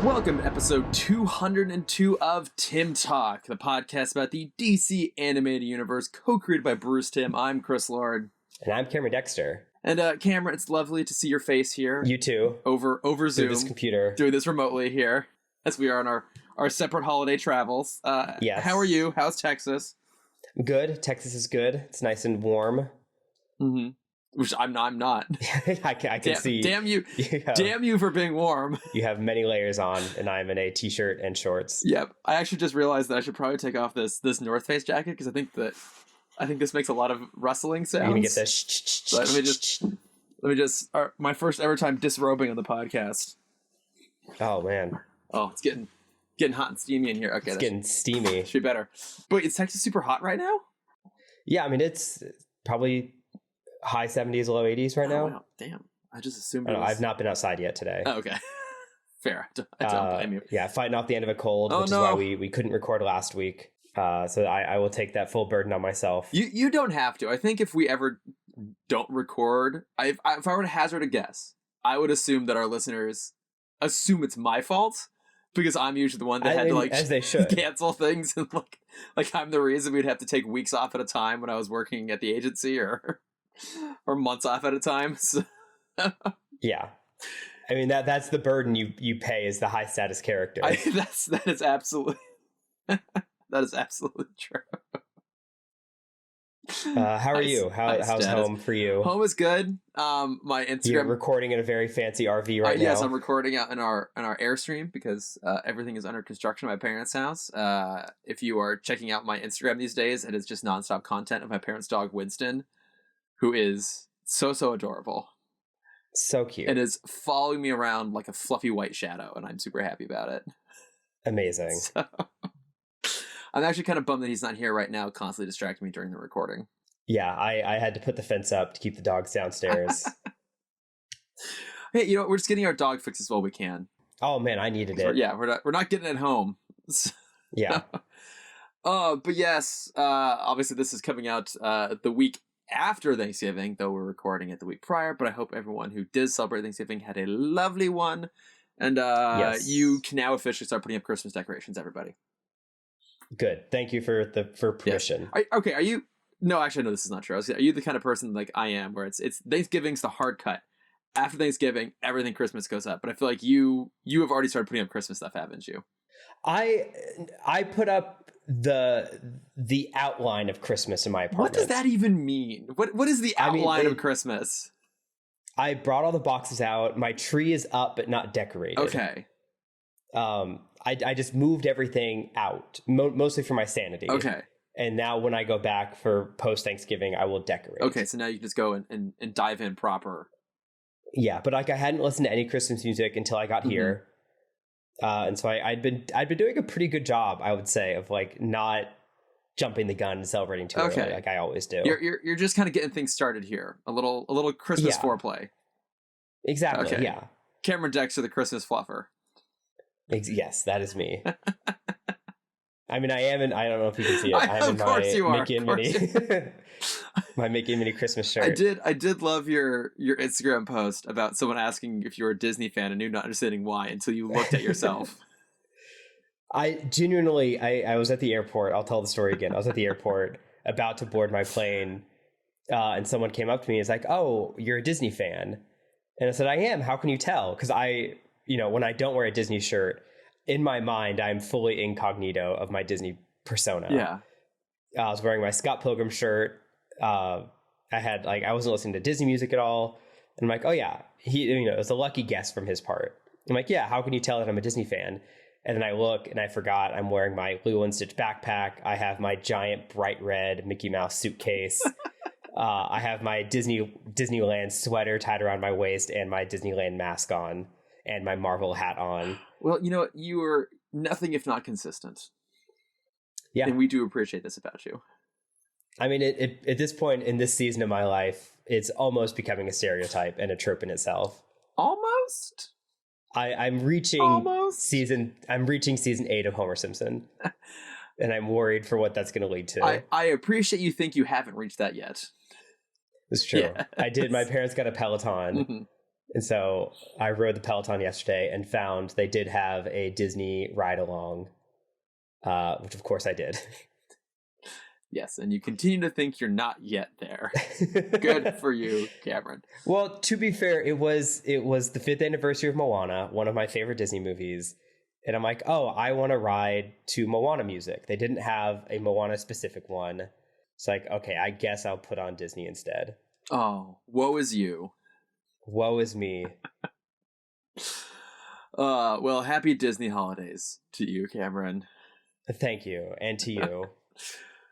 Welcome to episode 202 of Timm Talk, the podcast about the DC animated universe, co-created by Bruce Timm. I'm Chris Lord. And I'm Cameron Dexter. And Cameron, it's lovely to see your face here. You too. Over Zoom. Through this computer. Doing this remotely here, as we are on our separate holiday travels. Yes. How are you? How's Texas? Good. Texas is good. It's nice and warm. Mm-hmm. Which I'm not. I can see. Damn you. Damn you for being warm. You have many layers on, and I'm in a t-shirt and shorts. Yep. I actually just realized that I should probably take off this North Face jacket because I think this makes a lot of rustling sounds. You're gonna get this. But let me just my first ever time disrobing on the podcast. Oh man. Oh, it's getting hot and steamy in here. Okay, it's getting steamy. Should be better. But is Texas super hot right now? Yeah, I mean it's probably high 70s, low 80s right now. Wow, damn. I just assumed I've not been outside yet today. Oh, okay. Fair. I don't blame you. Yeah, fighting off the end of a cold, which is why we couldn't record last week. So I will take that full burden on myself. You don't have to. I think if we ever don't record, if I were to hazard a guess, I would assume that our listeners assume it's my fault because I'm usually the one that had to as they should cancel things, and like I'm the reason we'd have to take weeks off at a time when I was working at the agency or months off at a time. So. Yeah. I mean that's the burden you pay as the high status character. That is absolutely that is absolutely true. How are you? How's home for you? Home is good. My Instagram. You're recording in a very fancy RV right now. Yes, I'm recording out in our Airstream because everything is under construction at my parents' house. If you are checking out my Instagram these days, it is just nonstop content of my parents' dog Winston, who is so adorable. So cute. And is following me around like a fluffy white shadow, and I'm super happy about it. Amazing. So, I'm actually kind of bummed that he's not here right now, constantly distracting me during the recording. Yeah, I had to put the fence up to keep the dogs downstairs. Hey, we're just getting our dog fixed as well we can. Oh man, I needed it. We're not getting it home. Yeah. But yes, obviously this is coming out the week after Thanksgiving, though we're recording it the week prior. But I hope everyone who did celebrate Thanksgiving had a lovely one, and yes. You can now officially start putting up Christmas decorations, everybody. Good. Thank you for permission. Yeah. Are you? No, actually, no. This is not true. Are you the kind of person like I am, where it's Thanksgiving's the hard cut? After Thanksgiving, everything Christmas goes up. But I feel like you have already started putting up Christmas stuff, haven't you? I put up the outline of Christmas in my apartment. What does that even mean? What is the outline of Christmas? I brought all the boxes out. My tree is up but not decorated. Okay. I just moved everything out, mostly for my sanity. Okay. And now when I go back for post-Thanksgiving, I will decorate. Okay, so now you can just go and dive in proper. Yeah, but I hadn't listened to any Christmas music until I got here. And so I'd been doing a pretty good job, I would say, of not jumping the gun and celebrating too early like I always do. You're just kind of getting things started here. A little Christmas foreplay. Exactly, okay. Yeah. Cameron Dexter, the Christmas fluffer. Yes, that is me. I mean, I don't know if you can see it. I'm in my Mickey and Minnie, my Mickey and Minnie Christmas shirt. I did love your Instagram post about someone asking if you were a Disney fan and you not understanding why until you looked at yourself. I genuinely, I was at the airport. I'll tell the story again. I was at the airport about to board my plane, and someone came up to me and was like, "Oh, you're a Disney fan," and I said, "I am. How can you tell?" Because when I don't wear a Disney shirt, in my mind, I'm fully incognito of my Disney persona. Yeah. I was wearing my Scott Pilgrim shirt. I wasn't listening to Disney music at all. And I'm like, oh yeah, it was a lucky guess from his part. I'm like, yeah, how can you tell that I'm a Disney fan? And then I look and I forgot I'm wearing my Lilo and Stitch backpack. I have my giant bright red Mickey Mouse suitcase. I have my Disneyland sweater tied around my waist and my Disneyland mask on and my Marvel hat on. Well, you know what? You are nothing if not consistent. Yeah. And we do appreciate this about you. I mean, at this point in this season of my life, it's almost becoming a stereotype and a trope in itself. Almost? I'm reaching season 8 of Homer Simpson. And I'm worried for what that's going to lead to. I appreciate you think you haven't reached that yet. It's true. Yeah. I did. My parents got a Peloton. Mm-hmm. And so I rode the Peloton yesterday and found they did have a Disney ride along, which of course I did. Yes, and you continue to think you're not yet there. Good for you, Cameron. Well, to be fair, it was the 5th anniversary of Moana, one of my favorite Disney movies. And I'm like, oh, I want to ride to Moana music. They didn't have a Moana specific one. It's like, okay, I guess I'll put on Disney instead. Oh, woe is you. Woe is me. Well, happy Disney holidays to you, Cameron. Thank you. And to you.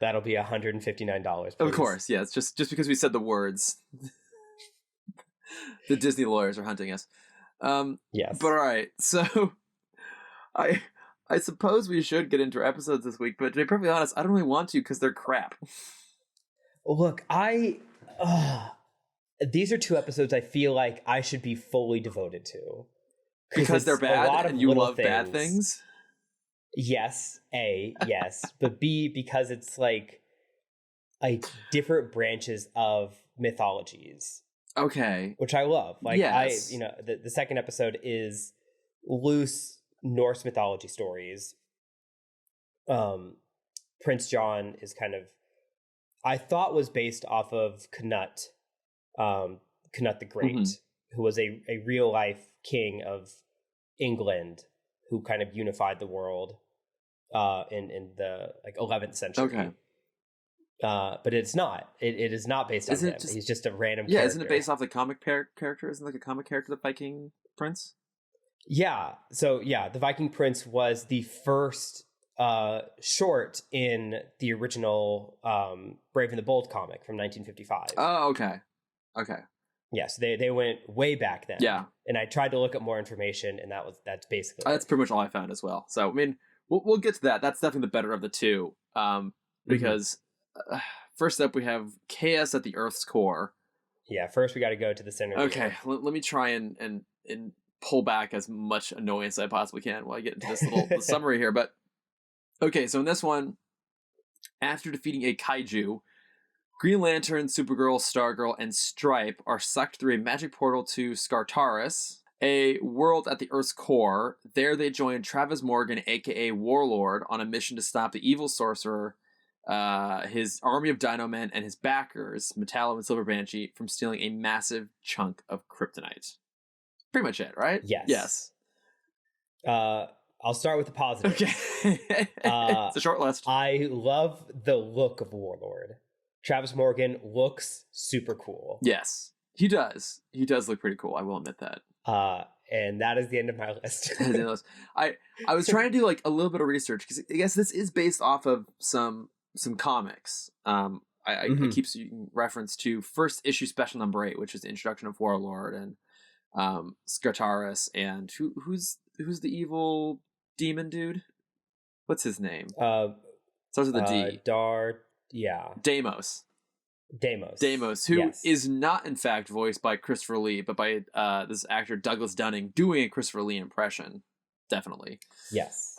That'll be $159. Please. Of course, yes. Just because we said the words. The Disney lawyers are hunting us. Yes. But all right, so I suppose we should get into our episodes this week, but to be perfectly honest, I don't really want to because they're crap. Look, these are 2 episodes I feel like I should be fully devoted to. Because they're bad and you love bad things? Yes, A, yes. But B, because it's like different branches of mythologies. Okay. Which I love. Like, yes. The second episode is loose Norse mythology stories. Prince John is kind of, I thought was based off of Canute the Great, who was a real life king of England who kind of unified the world in the 11th century. Okay. But it's not. It is not based on him. He's just a random character. Isn't it based off the comic character? Isn't it like a comic character, the Viking prince? Yeah. So, yeah, the Viking prince was the first short in the original Brave and the Bold comic from 1955. Oh, okay. Okay. Yes, they went way back then. Yeah. And I tried to look up more information, and that's basically that's pretty much all I found as well. So, I mean, we'll get to that. That's definitely the better of the two. Because first up, we have chaos at the Earth's core. Yeah, first we got to go to the center. Okay, let me try and pull back as much annoyance as I possibly can while I get into this little summary here. But, okay, so in this one, after defeating a kaiju, Green Lantern, Supergirl, Stargirl, and Stripe are sucked through a magic portal to Skartaris, a world at the Earth's core. There they join Travis Morgan, aka Warlord, on a mission to stop the evil sorcerer, his army of Dino Men, and his backers, Metallo and Silver Banshee, from stealing a massive chunk of kryptonite. Pretty much it, right? Yes. Yes. I'll start with the positive. Okay. It's a short list. I love the look of Warlord. Travis Morgan looks super cool. Yes, he does. He does look pretty cool. I will admit that. And that is the end of my list. I was trying to do like a little bit of research because I guess this is based off of some comics. I keep reference to first issue special number 8, which is the introduction of Warlord and Skartaris, and who's the evil demon dude? What's his name? Starts with a D. Deimos, who is not in fact voiced by Christopher Lee, but by this actor Douglas Dunning doing a Christopher Lee impression. Definitely. Yes.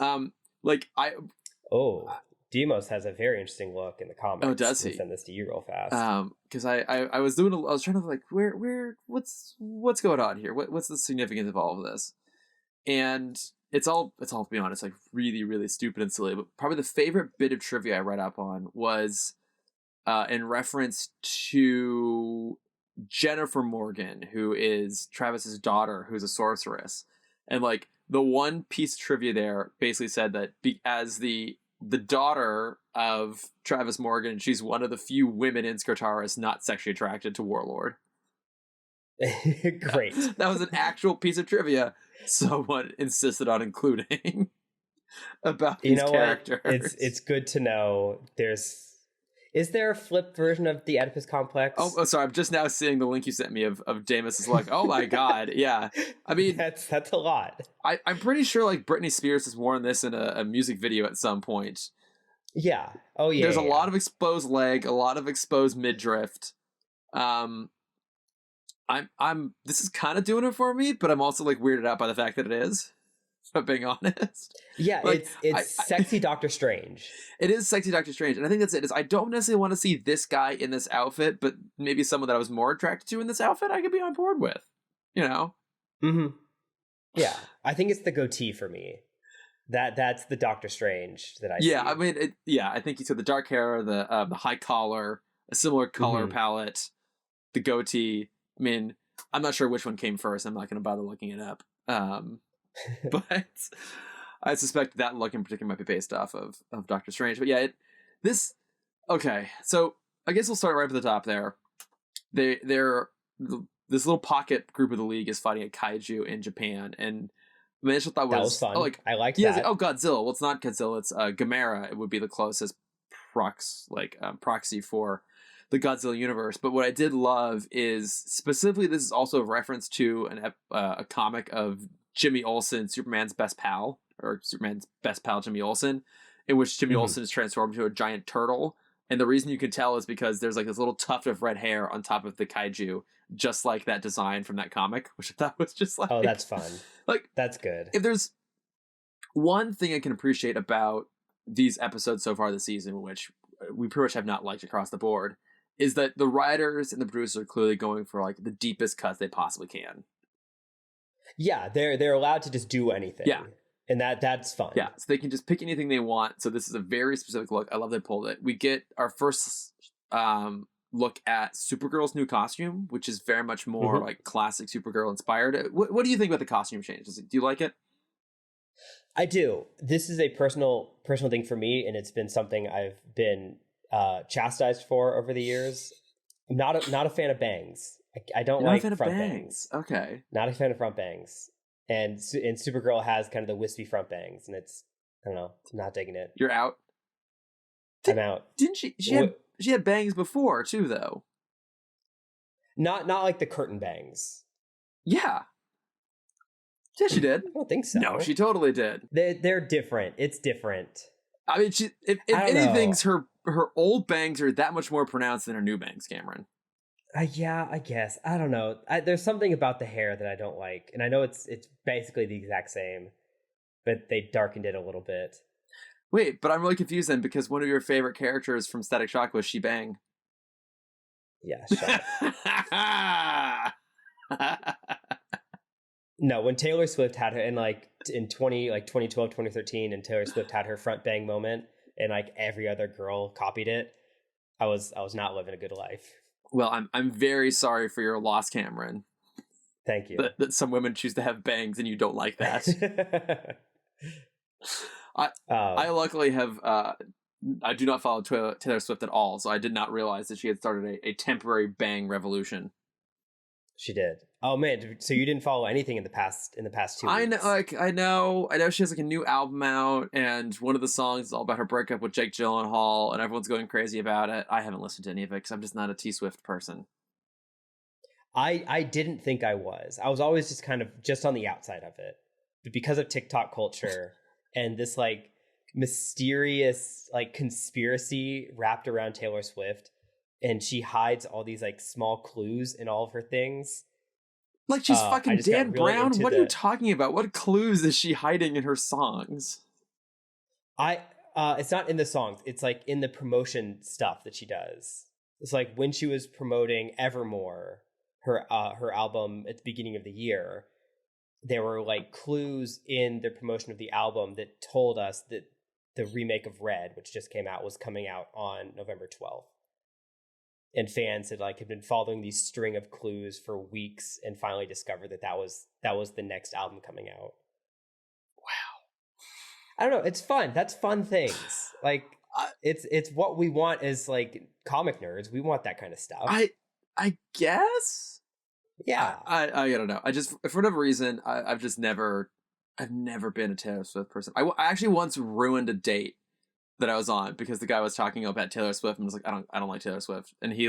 Deimos has a very interesting look in the comics. Oh, does he? I'll send this to you real fast. Because I was trying to like what's going on here? What's the significance of all of this? And it's all to be honest, like really, really stupid and silly. But probably the favorite bit of trivia I read up on was in reference to Jennifer Morgan, who is Travis's daughter, who's a sorceress. And like the one piece of trivia there basically said that as the daughter of Travis Morgan, she's one of the few women in Skartaris not sexually attracted to Warlord. Great. That was an actual piece of trivia someone insisted on including about these characters. It's good to know. Is there a flipped version of the Oedipus complex? Oh, sorry. I'm just now seeing the link you sent me of Deimos' look. Oh my god, yeah. I mean, that's a lot. I'm pretty sure like Britney Spears has worn this in a music video at some point. Yeah. Oh yeah. There's a lot of exposed leg, a lot of exposed midriff. This is kind of doing it for me, but I'm also like weirded out by the fact that it is. If I'm being honest. Yeah, like, it's sexy Doctor Strange. It is sexy Doctor Strange, and I think that's it. Is I don't necessarily want to see this guy in this outfit, but maybe someone that I was more attracted to in this outfit, I could be on board with. you know. Mm-hmm. Yeah, I think it's the goatee for me. That's the Doctor Strange that I Yeah, see. I mean, I think you said the dark hair, the high collar, a similar color Mm-hmm. palette, the goatee. I mean, I'm not sure which one came first. I'm not going to bother looking it up. But I suspect that look in particular might be based off of Doctor Strange. But yeah, this okay. So I guess we'll start right at the top there. They're this little pocket group of the League is fighting a kaiju in Japan, and my initial thought That was was, fun. oh, like I liked yeah, that. like, oh, Godzilla. Well, it's not Godzilla. It's Gamera. It would be the closest proxy for the Godzilla universe. But what I did love is specifically this is also a reference to a comic of Jimmy Olsen, Superman's best pal, or Superman's best pal, Jimmy Olsen, in which Jimmy Mm-hmm. Olsen is transformed into a giant turtle. And the reason you can tell is because there's like this little tuft of red hair on top of the kaiju, just like that design from that comic, which I thought was just Oh, that's fun. like That's good. if there's one thing I can appreciate about these episodes so far this season, which we pretty much have not liked across the board, is that the writers and the producers are clearly going for like the deepest cuts they possibly can. Yeah, they're allowed to just do anything. Yeah. And that's fun. Yeah, so they can just pick anything they want. So this is a very specific look. I love they pulled it. We get our first look at Supergirl's new costume, which is very much more like classic Supergirl inspired. What do you think about the costume change? Do you like it? I do. This is a personal thing for me, and it's been something I've been chastised for over the years. I'm not a fan of bangs. I don't like front bangs. Okay. Not a fan of front bangs. And Supergirl has kind of the wispy front bangs, and it's, I don't know, I'm not digging it. You're out? I'm out. Didn't she? She had bangs before too, though. Not like the curtain bangs. Yeah. Yeah, she did. I don't think so. No, she totally did. They're different. It's different. I mean, if anything's, her old bangs are that much more pronounced than her new bangs, Cameron. Yeah, I guess. I don't know. There's something about the hair that I don't like, and I know it's basically the exact same, but they darkened it a little bit. Wait, but I'm really confused then, because one of your favorite characters from Static Shock was She Bang. Yeah, shut up. No, when Taylor Swift had her in in 2012, 2013, and Taylor Swift had her front bang moment, and like every other girl copied it, I was not living a good life. Well, I'm very sorry for your loss, Cameron. Thank you. That some women choose to have bangs and you don't like that. I luckily have I do not follow Taylor Swift at all, so I did not realize that she had started a temporary bang revolution. She did. Oh man, so you didn't follow anything in the past 2 weeks? I know she has like a new album out, and one of the songs is all about her breakup with Jake Gyllenhaal, and everyone's going crazy about it. I haven't listened to any of it because I'm just not a T Swift person. I didn't think I was. I was always just kind of just on the outside of it. But because of TikTok culture and this like mysterious like conspiracy wrapped around Taylor Swift, and she hides all these like small clues in all of her things. Like she's fucking Dan Brown? What are you talking about? What clues is she hiding in her songs? It's not in the songs. It's like in the promotion stuff that she does. It's like when she was promoting Evermore, her album at the beginning of the year, there were like clues in the promotion of the album that told us that the remake of Red, which just came out, was coming out on November 12th. And fans had been following these string of clues for weeks and finally discovered that was the next album coming out. Wow. I don't know. It's fun. That's fun things. Like it's what we want as like comic nerds. We want that kind of stuff. I guess. Yeah. I don't know. I just, for whatever reason, I've never been a Taylor Swift person. I actually once ruined a date that I was on because the guy was talking about Taylor Swift and was like, I don't like Taylor Swift. And he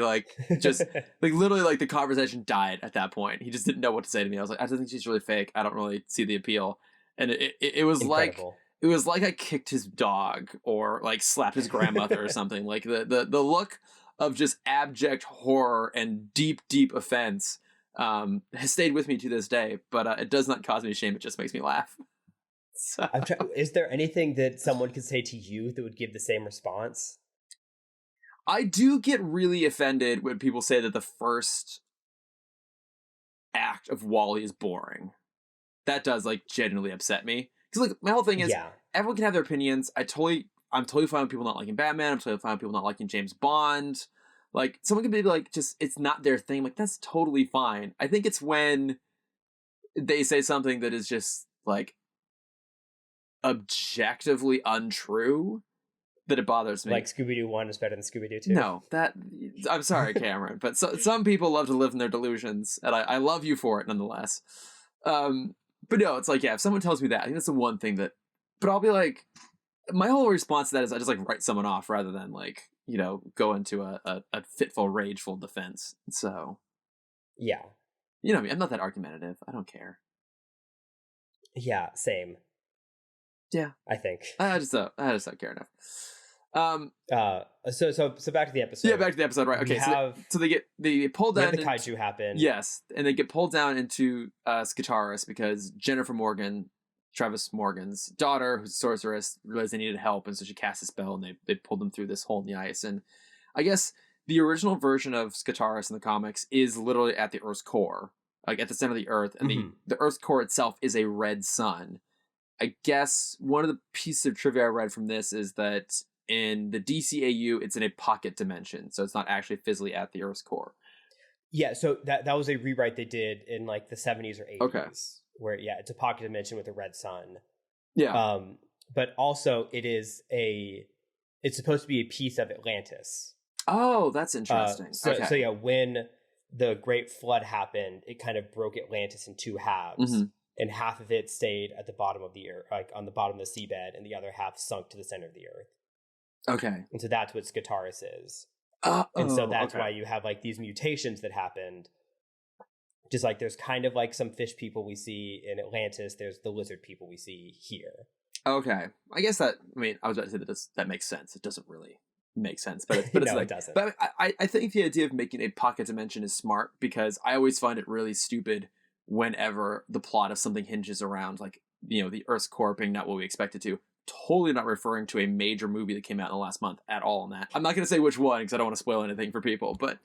just literally the conversation died at that point. He just didn't know what to say to me. I was like, I just think she's really fake. I don't really see the appeal. And it was incredible. It was like I kicked his dog or like slapped his grandmother or something. Like the look of just abject horror and deep offense has stayed with me to this day, but it does not cause me shame. It just makes me laugh. So. Is there anything that someone could say to you that would give the same response? I do get really offended when people say that the first act of Wally is boring. That does like genuinely upset me. Because like my whole thing is everyone can have their opinions. I'm totally fine with people not liking Batman. I'm totally fine with people not liking James Bond. Like someone can be like, just it's not their thing. Like that's totally fine. I think it's when they say something that is just like objectively untrue that it bothers me. Like Scooby-Doo 1 is better than Scooby-Doo 2. No, I'm sorry, Cameron, but some people love to live in their delusions, and I love you for it nonetheless. But no, it's like, yeah, if someone tells me that, I think that's the one thing that, but I'll be like, my whole response to that is I just like write someone off rather than like, you know, go into a fitful, rageful defense. So, yeah. You know what I mean? I'm not that argumentative. I don't care. Yeah, same. Yeah. I think. I just don't care enough. So back to the episode. Yeah, back to the episode, right. Okay, so they pull down the kaiju happen. Yes, and they get pulled down into Skitaris because Jennifer Morgan, Travis Morgan's daughter, who's a sorceress, realized they needed help, and so she cast a spell, and they pulled them through this hole in the ice. And I guess the original version of Skitaris in the comics is literally at the Earth's core, like at the center of the Earth, and the Earth's core itself is a red sun. I guess one of the pieces of trivia I read from this is that in the DCAU, it's in a pocket dimension, so it's not actually physically at the Earth's core. Yeah, so that was a rewrite they did in like the 70s or 80s. Okay. Where, yeah, it's a pocket dimension with a red sun. Yeah. But also it's supposed to be a piece of Atlantis. Oh, that's interesting. So yeah, when the Great Flood happened, it kind of broke Atlantis in two halves. Mm-hmm. And half of it stayed at the bottom of the earth, like on the bottom of the seabed, and the other half sunk to the center of the earth. Okay. And so that's what Skitaris is. And so that's why you have like these mutations that happened. Just like there's kind of like some fish people we see in Atlantis, there's the lizard people we see here. Okay. I guess I was about to say that makes sense. It doesn't really make sense, but it's no, like, it doesn't. But I think the idea of making a pocket dimension is smart because I always find it really stupid whenever the plot of something hinges around like, you know, the Earth's core being not what we expect it to. Totally not referring to a major movie that came out in the last month at all in that. I'm not going to say which one because I don't want to spoil anything for people, but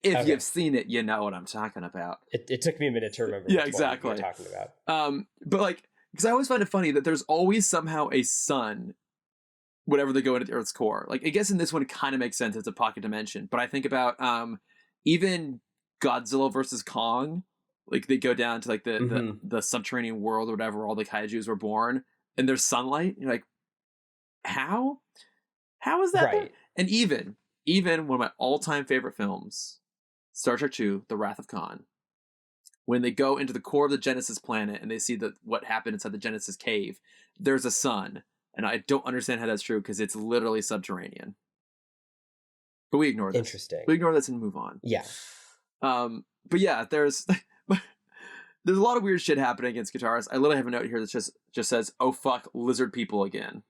if you've seen it, you know what I'm talking about. It took me a minute to remember yeah, exactly. what you're talking about. But like, because I always find it funny that there's always somehow a sun whenever they go into the Earth's core. Like, I guess in this one it kind of makes sense. It's a pocket dimension. But I think about even Godzilla versus Kong. Like, they go down to like the subterranean world or whatever, where all the kaijus were born, and there's sunlight. You're like, how? How is that? Right. There? And even one of my all-time favorite films, Star Trek II, The Wrath of Khan, when they go into the core of the Genesis planet and they see what happened inside the Genesis cave, there's a sun. And I don't understand how that's true because it's literally subterranean. But we ignore this. Interesting. We ignore this and move on. Yeah. But yeah, there's a lot of weird shit happening against Skitaris. I literally have a note here that just says, "Oh fuck, lizard people again."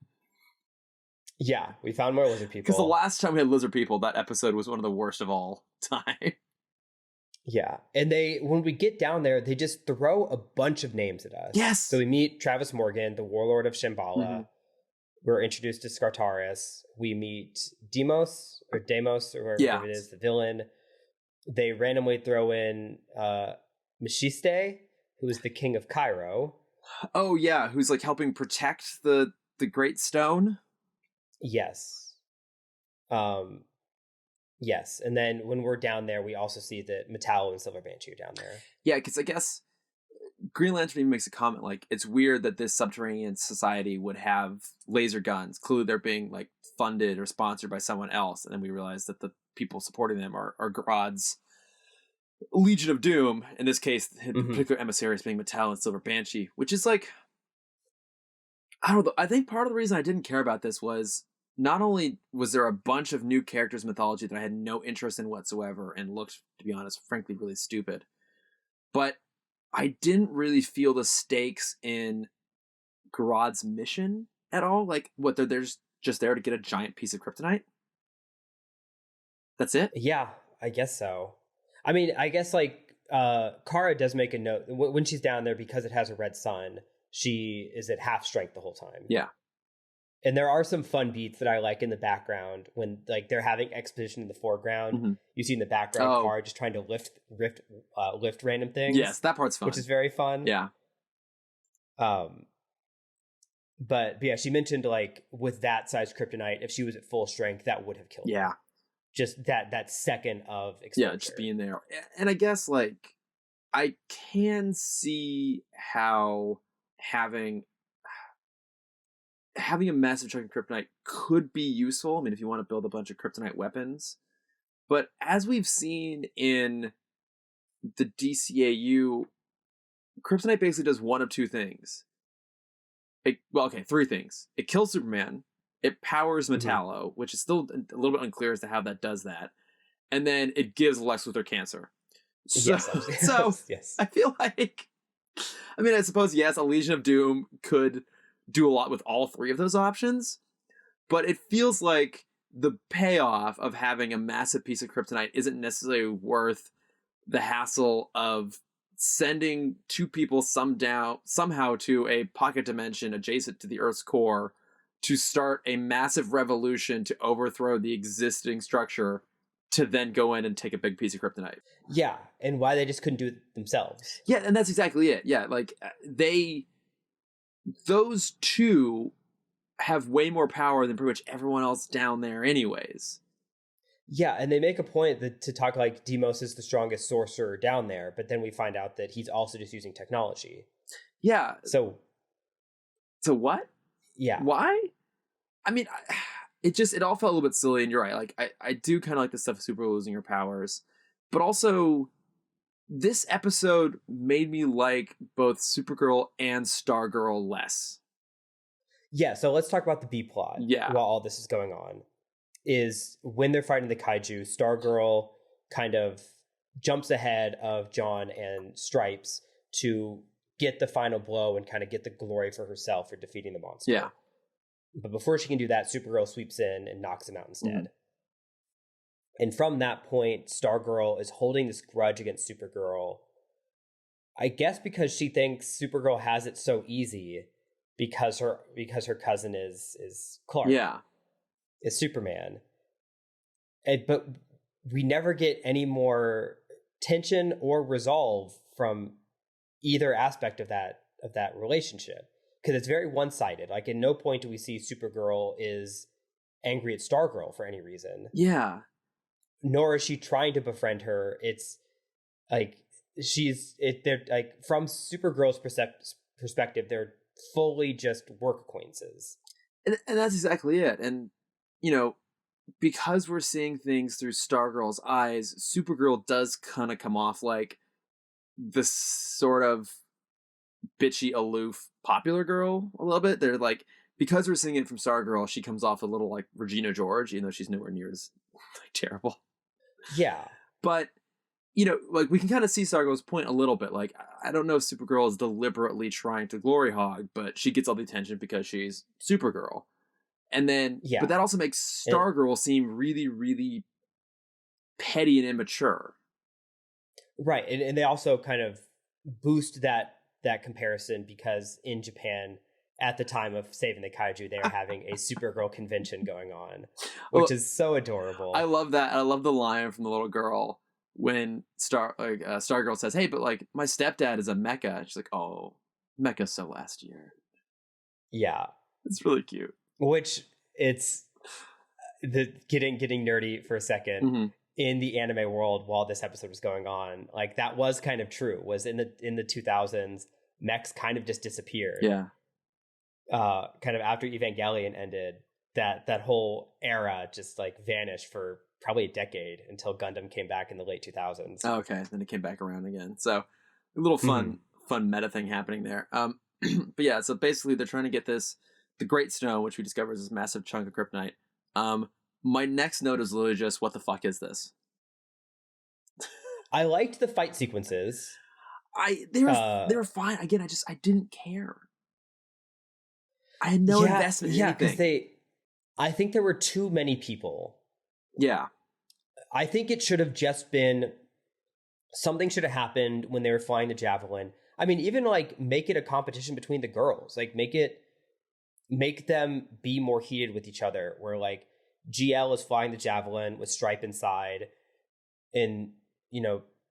Yeah, we found more lizard people. Because the last time we had lizard people, that episode was one of the worst of all time. Yeah, and when we get down there, they just throw a bunch of names at us. Yes! So we meet Travis Morgan, the warlord of Shambhala. Mm-hmm. We're introduced to Skitaris. We meet Deimos, or whatever it is, the villain. They randomly throw in Meshiste, who is the king of Cairo. Oh, yeah, who's like helping protect the Great Stone? Yes. Yes, and then when we're down there, we also see that Metallo and Silver Banshee are down there. Yeah, because I guess Green Lantern even makes a comment like, it's weird that this subterranean society would have laser guns. Clearly they're being like funded or sponsored by someone else. And then we realize that the people supporting them are Grodd's Legion of Doom. In this case, the particular emissaries being Metallo and Silver Banshee, which is like, I don't know. I think part of the reason I didn't care about this was not only was there a bunch of new characters in mythology that I had no interest in whatsoever and looked, to be honest, frankly, really stupid, but I didn't really feel the stakes in Grodd's mission at all. Like, what, they're just there to get a giant piece of kryptonite? That's it? Yeah, I guess so. I mean, I guess, like, Kara does make a note. When she's down there, because it has a red sun, she is at half strength the whole time. Yeah. And there are some fun beats that I like in the background when like they're having exposition in the foreground. Mm-hmm. You see in the background car just trying to lift random things. Yes, that part's fun, which is very fun. Yeah. But yeah, she mentioned like with that size kryptonite, if she was at full strength, that would have killed her. Just that second of exposure. Yeah, just being there. And I guess like I can see how having a massive chunk of kryptonite could be useful. I mean, if you want to build a bunch of kryptonite weapons. But as we've seen in the DCAU, kryptonite basically does one of two things. Three things. It kills Superman. It powers Metallo, which is still a little bit unclear as to how that does that. And then it gives Lex Luthor cancer. So, yes. I feel like, I mean, I suppose, yes, a Legion of Doom could do a lot with all three of those options, but it feels like the payoff of having a massive piece of kryptonite isn't necessarily worth the hassle of sending two people somehow to a pocket dimension adjacent to the Earth's core to start a massive revolution to overthrow the existing structure to then go in and take a big piece of kryptonite. Yeah, and why they just couldn't do it themselves. Yeah, and that's exactly it. Yeah, like those two have way more power than pretty much everyone else down there anyways. Yeah, and they make a point to talk like Deimos is the strongest sorcerer down there, but then we find out that he's also just using technology. Yeah. So what? Yeah. Why? I mean, it all felt a little bit silly, and you're right. Like, I do kind of like the stuff of Supergirl losing her powers, but also this episode made me like both Supergirl and Stargirl less. Yeah, so let's talk about the B plot. Yeah. While all this is going on, is when they're fighting the kaiju, Stargirl kind of jumps ahead of John and Stripes to get the final blow and kind of get the glory for herself for defeating the monster. Yeah. But before she can do that, Supergirl sweeps in and knocks him out instead. Mm-hmm. And from that point, Stargirl is holding this grudge against Supergirl. I guess because she thinks Supergirl has it so easy because her cousin is Clark. Yeah. Is Superman. But we never get any more tension or resolve from either aspect of that relationship. Because it's very one-sided. Like, at no point do we see Supergirl is angry at Stargirl for any reason. Yeah. Nor is she trying to befriend her. It's like they're like, from Supergirl's perspective, they're fully just work acquaintances. And that's exactly it. And, you know, because we're seeing things through Stargirl's eyes, Supergirl does kind of come off like the sort of bitchy, aloof, popular girl a little bit. They're like, because we're seeing it from Stargirl, she comes off a little like Regina George, even though she's nowhere near as like, terrible. Yeah. But, you know, like, we can kind of see Stargirl's point a little bit. Like, I don't know if Supergirl is deliberately trying to glory hog, but she gets all the attention because she's Supergirl. And then, yeah. But that also makes Stargirl seem really, really petty and immature. Right. And they also kind of boost that comparison because in Japan, at the time of saving the kaiju, they're having a Supergirl convention going on, which is so adorable. I love that. I love the line from the little girl when Stargirl says, "Hey, but like my stepdad is a mecha." She's like, "Oh, mecha so last year." Yeah, it's really cute. Which it's the getting nerdy for a second. Mm-hmm. In the anime world, while this episode was going on, like that was kind of true. Was in the 2000s, mechs kind of just disappeared. Yeah. Kind of after Evangelion ended, that whole era just like vanished for probably a decade until Gundam came back in the late 2000s. Oh, okay, then it came back around again. So a little fun meta thing happening there. But yeah, so basically they're trying to get the Great Snow, which we discover is this massive chunk of kryptonite. My next note is literally just, what the fuck is this? I liked the fight sequences. They were fine. Again, I didn't care. I had no investment in anything. Because I think there were too many people. Yeah. I think it should have just been, something should have happened when they were flying the Javelin. I mean, even like make it a competition between the girls. Like make it make them be more heated with each other, where like GL is flying the javelin with Stripe inside, and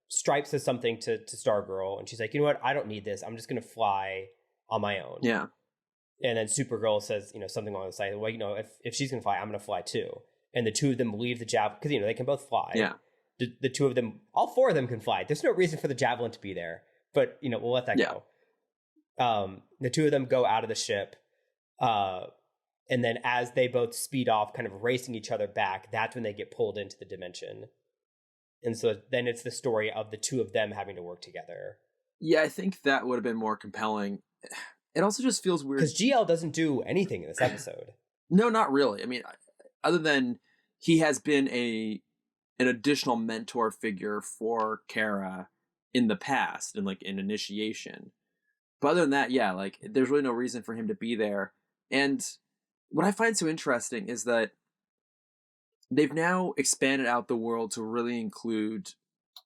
Stripe says something to Stargirl, and she's like, you know what, I don't need this, I'm just gonna fly on my own. Yeah. And then Supergirl says, something along the lines, well, if she's gonna fly, I'm gonna fly too. And the two of them leave the javelin, because they can both fly. Yeah. The two of them, all four of them can fly. There's no reason for the javelin to be there, but we'll let that go. The two of them go out of the ship. And then as they both speed off, kind of racing each other back, that's when they get pulled into the dimension. And so then it's the story of the two of them having to work together. Yeah, I think that would have been more compelling. It also just feels weird. Because GL doesn't do anything in this episode. No, not really. I mean, other than he has been an additional mentor figure for Kara in the past and like in Initiation. But other than that, yeah, like there's really no reason for him to be there. And what I find so interesting is that they've now expanded out the world to really include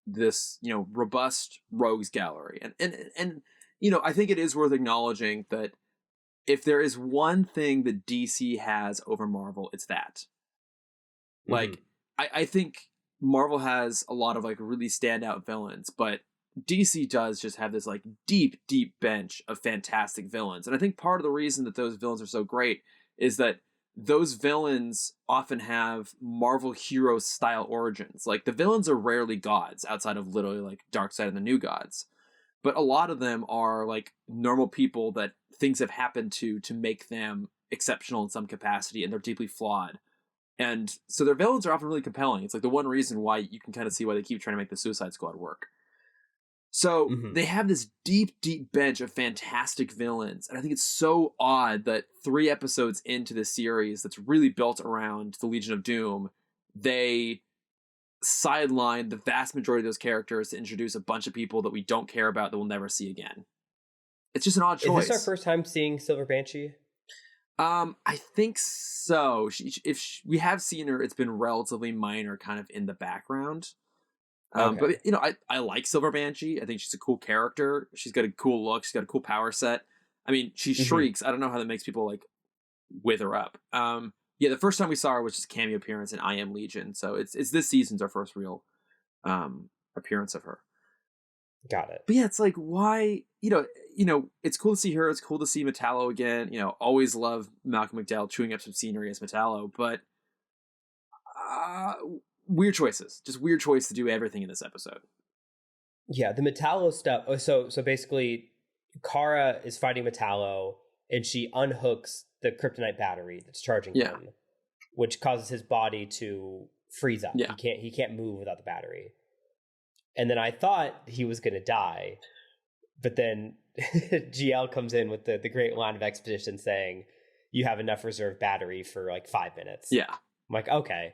this, robust rogues gallery. And I think it is worth acknowledging that if there is one thing that DC has over Marvel, it's that. Mm-hmm. Like, I think Marvel has a lot of like really standout villains, but DC does just have this like deep, deep bench of fantastic villains. And I think part of the reason that those villains are so great is that those villains often have Marvel hero style origins. Like the villains are rarely gods outside of literally like Darkseid and the New Gods. But a lot of them are like normal people that things have happened to make them exceptional in some capacity, and they're deeply flawed. And so their villains are often really compelling. It's like the one reason why you can kind of see why they keep trying to make the Suicide Squad work. So they have this deep, deep bench of fantastic villains. And I think it's so odd that 3 episodes into this series that's really built around the Legion of Doom, they sidelined the vast majority of those characters to introduce a bunch of people that we don't care about that we'll never see again. It's just an odd choice. Is this our first time seeing Silver Banshee? I think so. We have seen her, it's been relatively minor, kind of in the background. Okay. But I like Silver Banshee. I think she's a cool character. She's got a cool look. She's got a cool power set. I mean, she shrieks. I don't know how that makes people like wither up. Yeah, the first time we saw her was just a cameo appearance in I Am Legion. So it's this season's our first real appearance of her. Got it. But yeah, it's like, why, it's cool to see her. It's cool to see Metallo again. Always love Malcolm McDowell chewing up some scenery as Metallo, but weird choices. Just weird choice to do everything in this episode. Yeah, the Metallo stuff. So basically, Kara is fighting Metallo, and she unhooks the kryptonite battery that's charging him, which causes his body to freeze up. Yeah. He can't move without the battery. And then I thought he was going to die, but then GL comes in with the great line of exposition saying, "You have enough reserve battery for like 5 minutes." Yeah, I'm like, okay.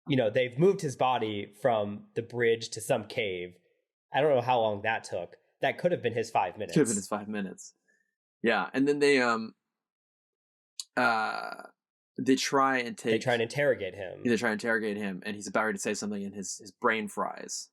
They've moved his body from the bridge to some cave. I don't know how long that took. That could have been his 5 minutes. Could have been his 5 minutes. Yeah, and then they try and interrogate him. They try and interrogate him, and he's about to say something, and his brain fries.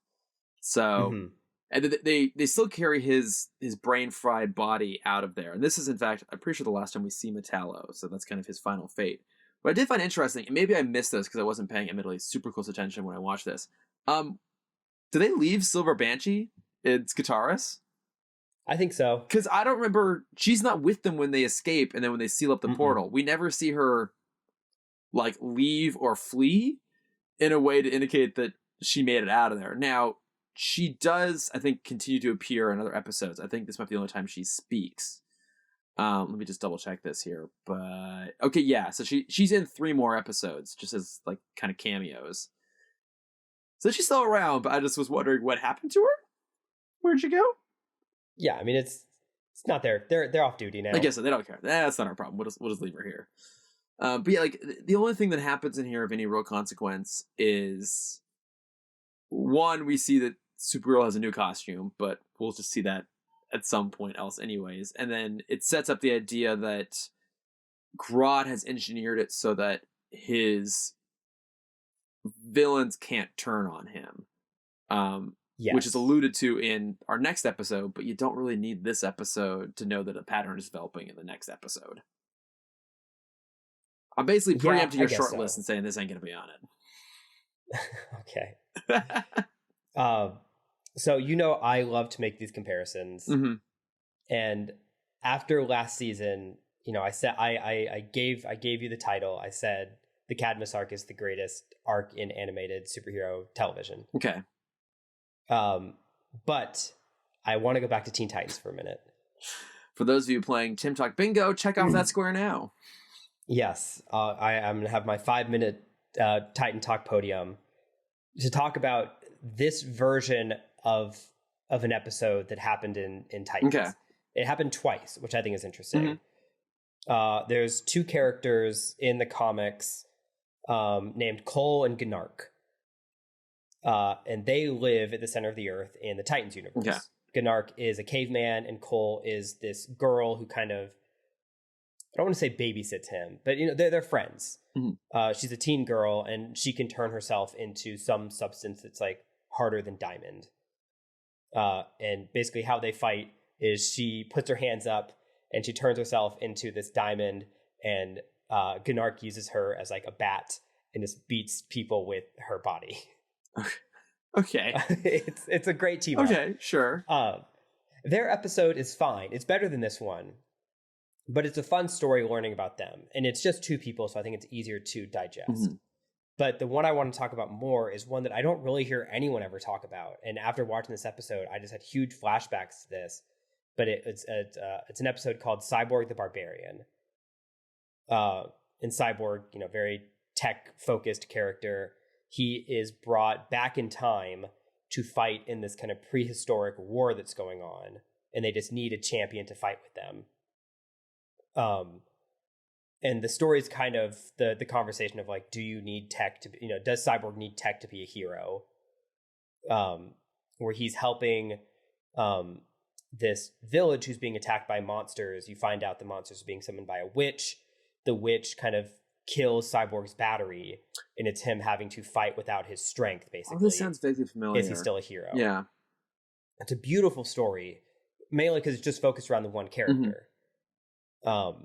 So, and they still carry his brain fried body out of there. And this is, in fact, I'm pretty sure the last time we see Metallo. So that's kind of his final fate. What I did find interesting, and maybe I missed this because I wasn't paying admittedly super close attention when I watched this. Do they leave Silver Banshee, its guitarist? I think so. Because I don't remember, she's not with them when they escape, and then when they seal up the portal, we never see her like leave or flee in a way to indicate that she made it out of there. Now, she does, I think, continue to appear in other episodes. I think this might be the only time she speaks. Let me just double check this here. But okay, yeah. So she's in 3 more episodes, just as like kind of cameos. So she's still around, but I just was wondering what happened to her. Where'd she go? Yeah, I mean it's not there. They're off duty now. I guess so. They don't care. That's not our problem. We'll just leave her here. But yeah, like the only thing that happens in here of any real consequence is, one, we see that Supergirl has a new costume, but we'll just see that at some point else anyways. And then it sets up the idea that Grodd has engineered it so that his villains can't turn on him. Which is alluded to in our next episode, but you don't really need this episode to know that a pattern is developing in the next episode. I'm basically preempting your guess short so. list and saying this ain't going to be on Okay. it. So, I love to make these comparisons. Mm-hmm. And after last season, I said, I gave you the title. I said the Cadmus arc is the greatest arc in animated superhero television. Okay. But I want to go back to Teen Titans for a minute. For those of you playing Tim Talk Bingo, check off that square now. Yes. I'm going to have my 5-minute Titan Talk podium to talk about this version of an episode that happened in Titans. Okay. It happened twice, which I think is interesting. Mm-hmm. There's two characters in the comics named Cole and Gnark. And they live at the center of the earth in the Titans universe. Okay. Gnark is a caveman, and Cole is this girl who kind of, I don't want to say babysits him, but they're friends. Mm-hmm. She's a teen girl, and she can turn herself into some substance that's like harder than diamond. And basically how they fight is she puts her hands up and she turns herself into this diamond, and Gnark uses her as like a bat and just beats people with her body. Okay. It's a great team up. Okay, sure. Their episode is fine. It's better than this one, but it's a fun story learning about them. And it's just two people, so I think it's easier to digest. Mm-hmm. But the one I want to talk about more is one that I don't really hear anyone ever talk about. And after watching this episode, I just had huge flashbacks to this. But it's an episode called Cyborg the Barbarian. And Cyborg, very tech-focused character. He is brought back in time to fight in this kind of prehistoric war that's going on, and they just need a champion to fight with them. And the story is kind of the conversation of like, do you need tech to be, does Cyborg need tech to be a hero? Where he's helping this village who's being attacked by monsters. You find out the monsters are being summoned by a witch. The witch kind of kills Cyborg's battery, and it's him having to fight without his strength, basically. Oh, this sounds vaguely familiar. Is he still a hero? Yeah. It's a beautiful story, mainly because it's just focused around the one character. Mm-hmm.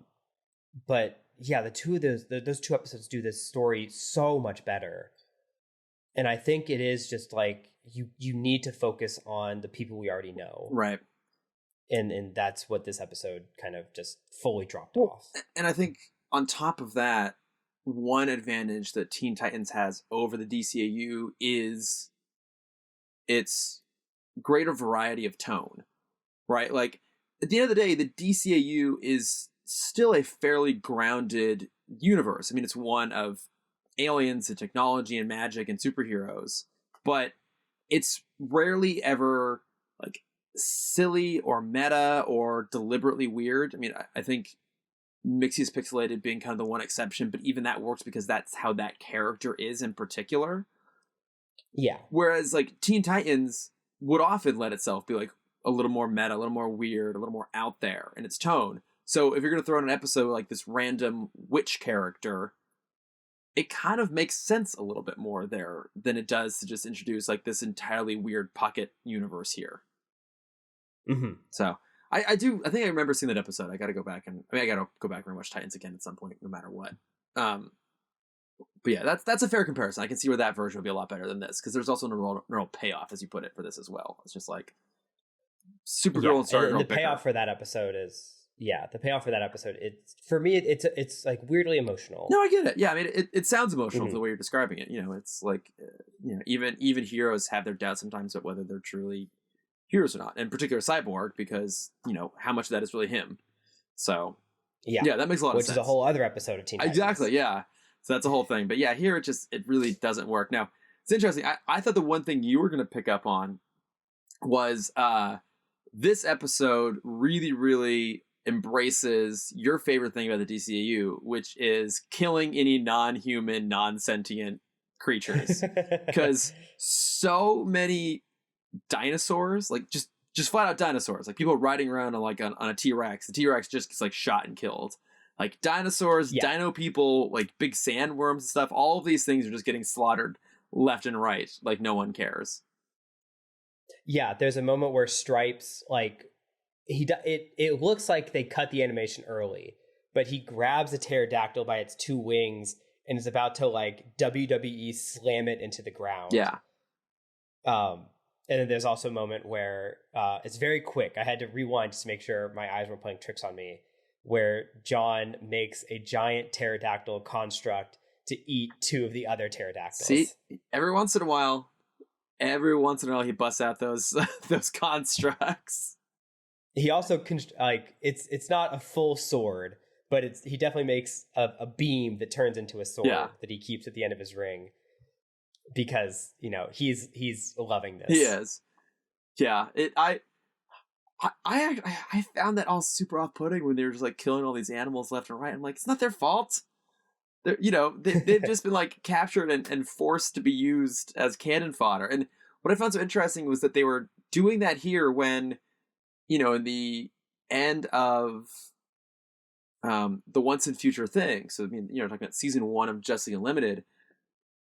But yeah, the two of those two episodes do this story so much better. And I think it is just like, you need to focus on the people we already know. Right. And that's what this episode kind of just fully dropped off. And I think on top of that, one advantage that Teen Titans has over the DCAU is its greater variety of tone, right? Like, at the end of the day, the DCAU is still a fairly grounded universe. I mean, it's one of aliens and technology and magic and superheroes, but it's rarely ever like silly or meta or deliberately weird. I mean, I think Mixie's Pixelated being kind of the one exception, but even that works because that's how that character is in particular. Yeah. Whereas like Teen Titans would often let itself be like a little more meta, a little more weird, a little more out there in its tone. So if you're going to throw in an episode like this random witch character, it kind of makes sense a little bit more there than it does to just introduce like this entirely weird pocket universe here. Mm-hmm. So I think I remember seeing that episode. I got to go back and rewatch Titans again at some point, no matter what. But yeah, that's a fair comparison. I can see where that version would be a lot better than this, because there's also no real payoff, as you put it, for this as well. It's just like Supergirl and Stargirl. And the payoff for that episode is it's for me it's like weirdly emotional. No, I get it. Yeah, I mean it sounds emotional the way you're describing it. It's like even heroes have their doubts sometimes about whether they're truly heroes or not. In particular, Cyborg, because how much of that is really him. So yeah, that makes a lot of sense. Which is a whole other episode of Teen Titans. Exactly. Yeah. So that's a whole thing. But yeah, here it really doesn't work. Now it's interesting. I thought the one thing you were going to pick up on was this episode really, really embraces your favorite thing about the DCAU, which is killing any non-human, non-sentient creatures. Because so many dinosaurs, like just flat out dinosaurs, like people riding around on a T-Rex. The T-Rex just gets like shot and killed. Like dinosaurs, dino people, like big sandworms and stuff. All of these things are just getting slaughtered left and right. Like no one cares. Yeah, there's a moment where Stripes, like it looks like they cut the animation early, but he grabs a pterodactyl by its two wings and is about to like WWE slam it into the ground. Yeah. And then there's also a moment where it's very quick. I had to rewind just to make sure my eyes weren't playing tricks on me, where John makes a giant pterodactyl construct to eat two of the other pterodactyls. See, every once in a while he busts out those those constructs. He also it's not a full sword, but he definitely makes a beam that turns into a sword that he keeps at the end of his ring, because he's loving this. He is. Yeah. I found that all super off-putting when they were just like killing all these animals left and right. I'm like, it's not their fault. They're, they've just been like captured and forced to be used as cannon fodder. And what I found so interesting was that they were doing that here when, in the end of the Once and Future Thing. So, talking about season 1 of Justice League Unlimited,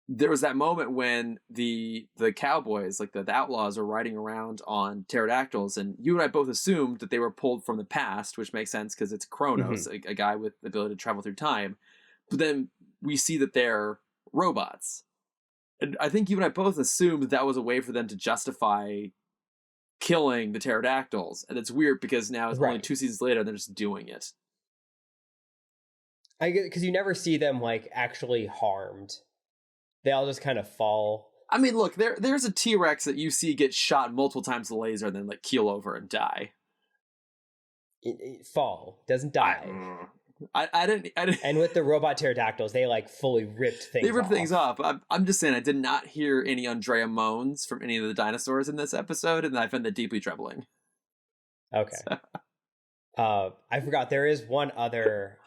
there was that moment when the cowboys, like the outlaws, are riding around on pterodactyls, and you and I both assumed that they were pulled from the past, which makes sense because it's Kronos, a guy with the ability to travel through time. But then we see that they're robots. And I think you and I both assumed that was a way for them to justify killing the pterodactyls. And it's weird because now it's only 2 seasons later and they're just doing it. I get, because you never see them like actually harmed. They all just kind of fall. I mean, look, there's a T-Rex that you see get shot multiple times with a laser and then like keel over and die. It fall, doesn't die. I didn't. And with the robot pterodactyls, they like fully ripped things. They ripped things off. I'm just saying, I did not hear any Andrea moans from any of the dinosaurs in this episode, and I found that deeply troubling. Okay. So. I forgot there is one other.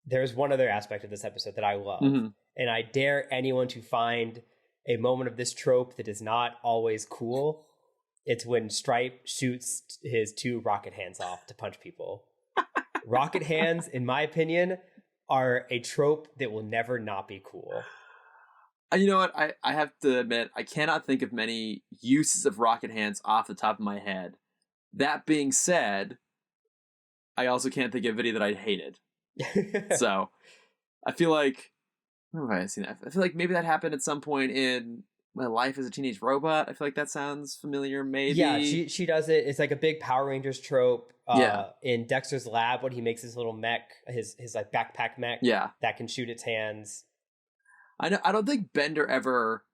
There's one other aspect of this episode that I love, and I dare anyone to find a moment of this trope that is not always cool. It's when Stripe shoots his 2 rocket hands off to punch people. Rocket hands, in my opinion, are a trope that will never not be cool. You know what? I have to admit, I cannot think of many uses of rocket hands off the top of my head. That being said, I also can't think of any that I hated. So, I feel like... Where have I seen that? I feel like maybe that happened at some point in My Life as a Teenage Robot. I feel like that sounds familiar, maybe. Yeah, she does it. It's like a big Power Rangers trope. In Dexter's lab, when he makes his little mech, his like backpack mech, that can shoot its hands. I don't think Bender ever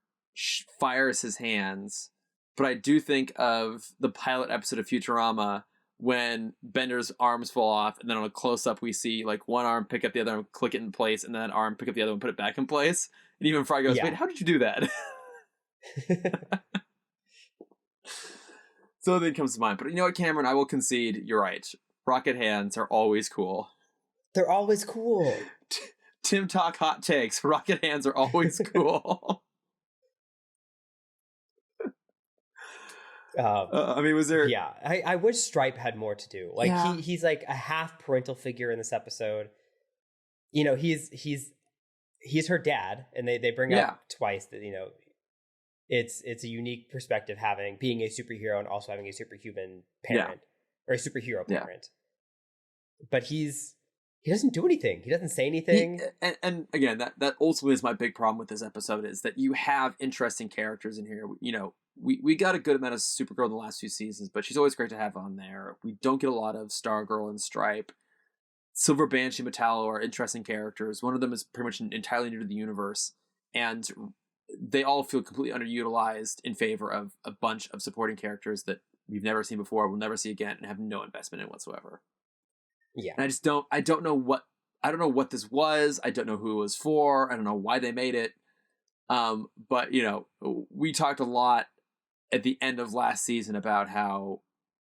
fires his hands, but I do think of the pilot episode of Futurama when Bender's arms fall off, and then on a close-up we see like one arm pick up the other and click it in place, and then that arm pick up the other and put it back in place. And even Fry goes, wait, how did you do that? So then comes to mind. But you know what, Cameron? I will concede, you're right. Rocket hands are always cool. They're always cool. Timm Talk hot takes. Rocket hands are always cool. I mean, was there... Yeah, I wish Stripe had more to do. Like, he's like a half parental figure in this episode. He's her dad, and they bring up twice that, it's a unique perspective being a superhero and also having a superhuman parent or a superhero parent. But he doesn't do anything. He doesn't say anything. And again, that ultimately is my big problem with this episode, is that you have interesting characters in here. We got a good amount of Supergirl in the last 2 seasons, but she's always great to have on there. We don't get a lot of Stargirl and Stripe. Silver Banshee, Metallo are interesting characters. One of them is pretty much entirely new to the universe, and they all feel completely underutilized in favor of a bunch of supporting characters that we've never seen before, we'll never see again, and have no investment in whatsoever. Yeah. And I don't know what this was. I don't know who it was for. I don't know why they made it. But we talked a lot at the end of last season about how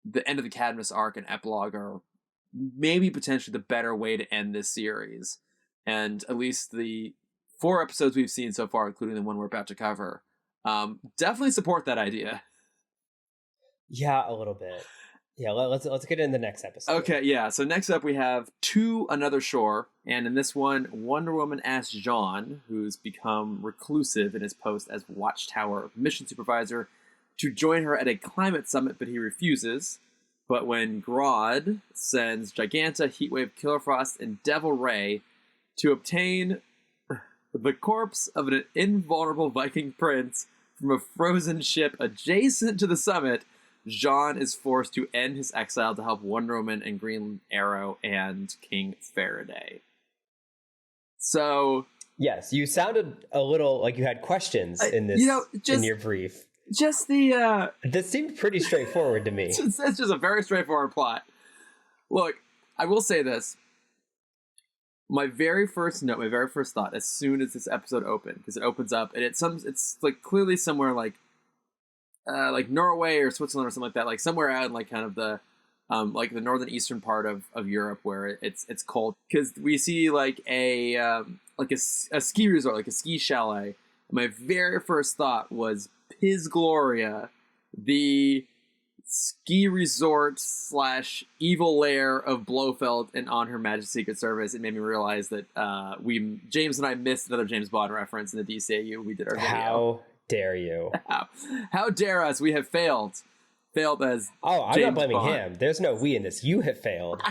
the end of the Cadmus arc and epilogue are maybe potentially the better way to end this series. And at least the 4 episodes we've seen so far, including the one we're about to cover, definitely support that idea. Yeah, a little bit. Yeah, let's get in the next episode. Okay, yeah. So next up we have To Another Shore, and in this one, Wonder Woman asks John, who's become reclusive in his post as Watchtower mission supervisor, to join her at a climate summit, but he refuses. But when Grodd sends Giganta, Heatwave, Killer Frost, and Devil Ray to obtain the corpse of an invulnerable Viking prince from a frozen ship adjacent to the summit, Jean is forced to end his exile to help Wonder Woman and Green Arrow and King Faraday. So... Yes, you sounded a little like you had questions in this, in your brief. Just the... This seemed pretty straightforward to me. It's just a very straightforward plot. Look, I will say this. My very first thought, as soon as this episode opened, because it opens up, and it's like clearly somewhere like Norway or Switzerland or something like that, like somewhere out in like kind of the like the northern eastern part of Europe where it's cold. Because we see like a ski resort, like a ski chalet. My very first thought was Piz Gloria, the ski resort / evil lair of Blofeld and On Her Majesty's Secret Service. It made me realize that James and I missed another James Bond reference in the DCAU. We did our video. How dare you? How dare us? We have failed. Failed as I'm James not blaming Bond. him. There's no we in this. You have failed.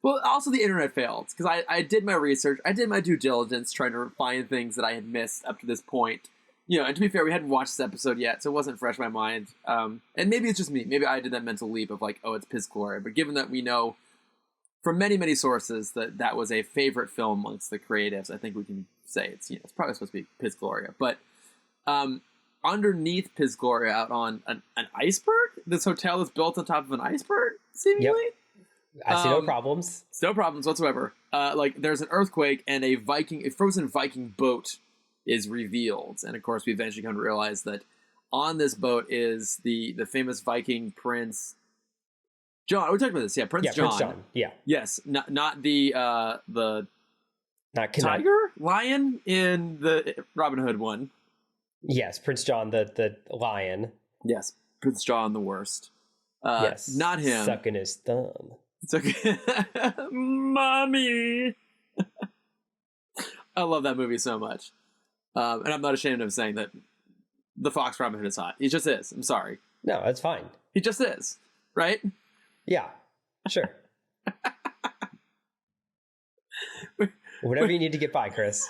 Well, also the internet failed, because I did my research. I did my due diligence trying to find things that I had missed up to this point. And to be fair, we hadn't watched this episode yet, so it wasn't fresh in my mind. And maybe it's just me. Maybe I did that mental leap of like, oh, it's Piz Gloria. But given that we know from many, many sources that was a favorite film amongst the creatives, I think we can say it's probably supposed to be Piz Gloria. But underneath Piz Gloria, out on an iceberg, this hotel is built on top of an iceberg, seemingly. Yep. I see no problems. No problems whatsoever. Like there's an earthquake and a frozen Viking boat is revealed, and of course we eventually come to realize that on this boat is the famous Viking prince John. We talked about this, yeah, Prince John. Prince John. Yeah. Yes, not the not tiger lion in the Robin Hood one. Yes, Prince John the lion. Yes, Prince John the worst. Yes, not him. Sucking his thumb. It's okay. Mommy. I love that movie so much. And I'm not ashamed of saying that the Fox Robin Hood is hot. He just is. I'm sorry. No, that's fine. He just is. Right? Yeah. Sure. Whatever you need to get by, Chris.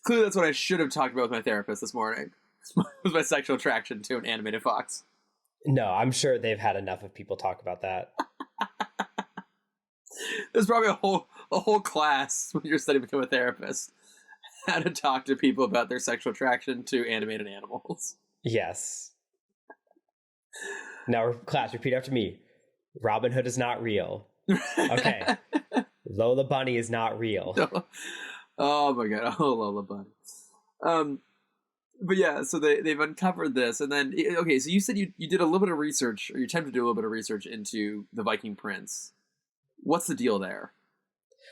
Clearly that's what I should have talked about with my therapist this morning. Was my sexual attraction to an animated fox. No, I'm sure they've had enough of people talk about that. There's probably a whole class when you're studying to become a therapist, how to talk to people about their sexual attraction to animated animals. Yes. Now, class, repeat after me. Robin Hood is not real. Okay. Lola Bunny is not real. Oh my god. Oh, Lola Bunny. But yeah, so they've uncovered this, and then, okay, so you said you did a little bit of research, or you attempted to do a little bit of research into the Viking Prince. What's the deal there?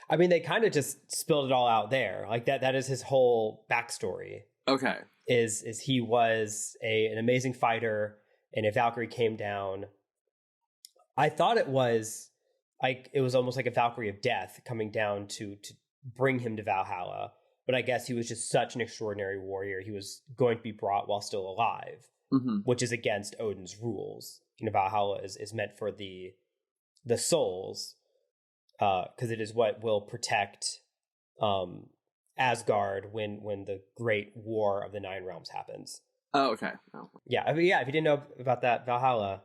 I mean, they kind of just spilled it all out there. Like that is his whole backstory. Okay. Is he was an amazing fighter, and a Valkyrie came down. I thought it was almost like a Valkyrie of death coming down to bring him to Valhalla. But I guess he was just such an extraordinary warrior. He was going to be brought while still alive, which is against Odin's rules. Valhalla is meant for the souls, because it is what will protect Asgard when the great war of the Nine Realms happens. Oh, okay. Oh. Yeah, I mean, if you didn't know about that, Valhalla.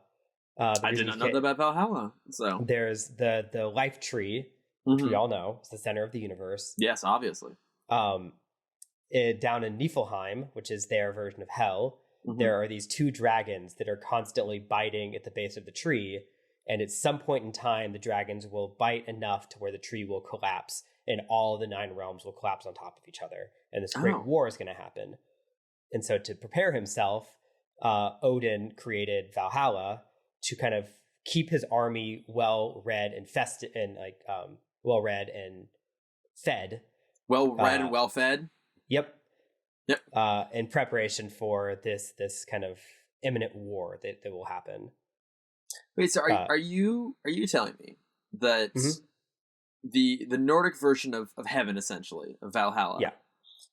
I did not know that about Valhalla. So there's the life tree, which we all know is the center of the universe. Yes, obviously. Down in Niflheim, which is their version of hell, there are these two dragons that are constantly biting at the base of the tree, and at some point in time the dragons will bite enough to where the tree will collapse and all the Nine Realms will collapse on top of each other, and this great war is going to happen. And so to prepare himself, Odin created Valhalla to kind of keep his army well-read and well-read and fed. Well-read and well-fed? Yep. In preparation for this kind of imminent war that will happen. Wait, so are you telling me that the Nordic version of heaven, essentially, of Valhalla,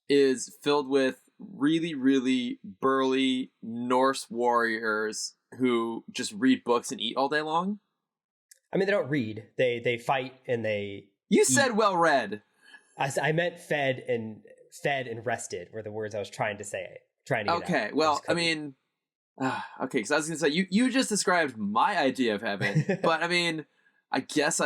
is filled with really, really burly Norse warriors who just read books and eat all day long? I mean, they don't read. They fight and they You eat. said well read. I meant fed and rested were the words I was trying to say. Trying to get Okay, out. well, I mean, okay, because I was going to say, you just described my idea of heaven, but I mean, I guess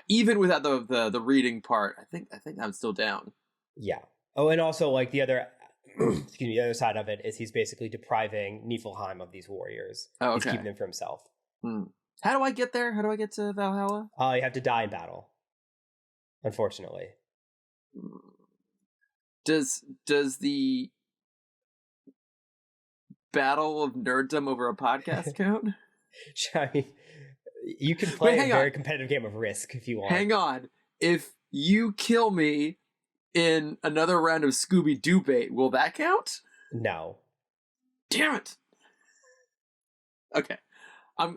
even without the reading part, I think I'm still down. Yeah. Oh, and also like the other, excuse me, the other side of it is he's basically depriving Niflheim of these warriors. Oh, okay. He's keeping them for himself. How do I get there? How do I get to Valhalla? You have to die in battle. Unfortunately. Does the Battle of Nerddom over a podcast count? I mean, you can play a very competitive game of Risk if you want. Hang on. If you kill me in another round of Scooby-Doo bait, will that count? No. Damn it. Okay. I'm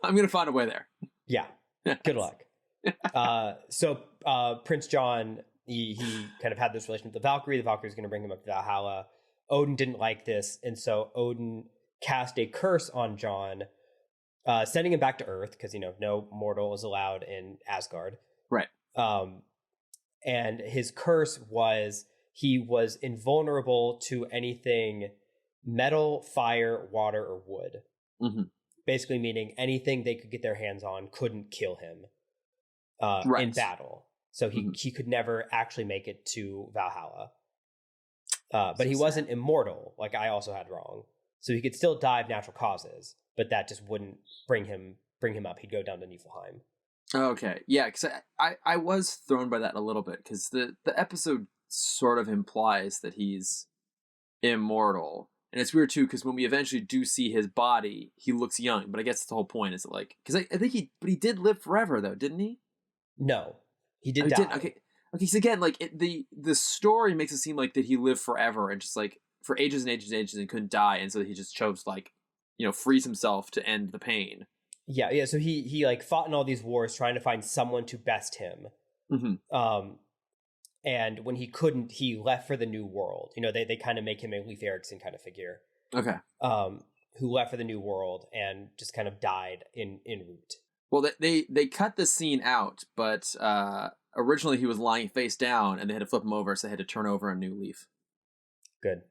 going to find a way there. Yeah. Good luck. So Prince John, he kind of had this relationship with the Valkyrie. The Valkyrie is going to bring him up to Valhalla. Odin didn't like this, and so Odin cast a curse on John, sending him back to Earth because no mortal is allowed in Asgard. Right. And his curse was he was invulnerable to anything metal, fire, water, or wood. Mm-hmm. Basically meaning anything they could get their hands on couldn't kill him in battle. So he could never actually make it to Valhalla. But he wasn't immortal, like I also had wrong. So he could still die of natural causes, but that just wouldn't bring him up. He'd go down to Niflheim. Okay, yeah, because I was thrown by that a little bit, because the episode sort of implies that he's immortal. And it's weird, too, because when we eventually do see his body, he looks young. But I guess the whole point is, like... Because I think he did live forever, though, didn't he? No. He did die. Okay, so again, like, the story makes it seem like that he lived forever and just, like, for ages and ages and ages and couldn't die. And so he just chose, like, freeze himself to end the pain. Yeah, so he like, fought in all these wars trying to find someone to best him. Mm-hmm. And when he couldn't, he left for the New World. They kind of make him a Leif Erikson kind of figure. Okay. Who left for the New World and just kind of died en route. Well, they cut the scene out, but originally he was lying face down, and they had to flip him over, so they had to turn over a new leaf. Good.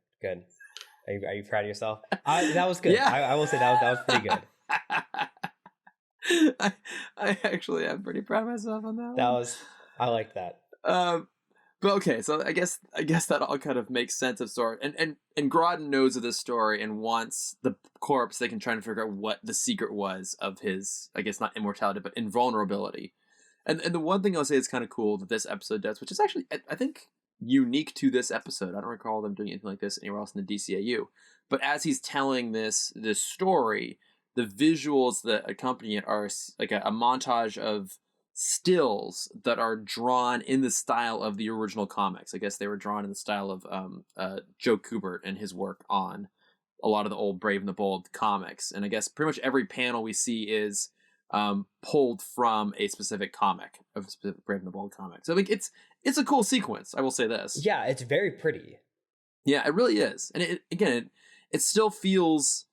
Are you proud of yourself? That was good. Yeah. I will say that was pretty good. I actually am pretty proud of myself on that. I like that. But okay, so I guess that all kind of makes sense of sort. And Groddon knows of this story and wants the corpse. They can try and figure out what the secret was of his, I guess not immortality, but invulnerability. And the one thing I'll say is kind of cool that this episode does, which is actually, I think, unique to this episode. I don't recall them doing anything like this anywhere else in the DCAU. But as he's telling this story, the visuals that accompany it are like a montage of stills that are drawn in the style of the original comics. I guess they were drawn in the style of Joe Kubert and his work on a lot of the old Brave and the Bold comics. And I guess pretty much every panel we see is pulled from a specific comic, of a specific Brave and the Bold comic. So I think it's a cool sequence. I will say this. Yeah, it's very pretty. Yeah, it really is. And it still feels,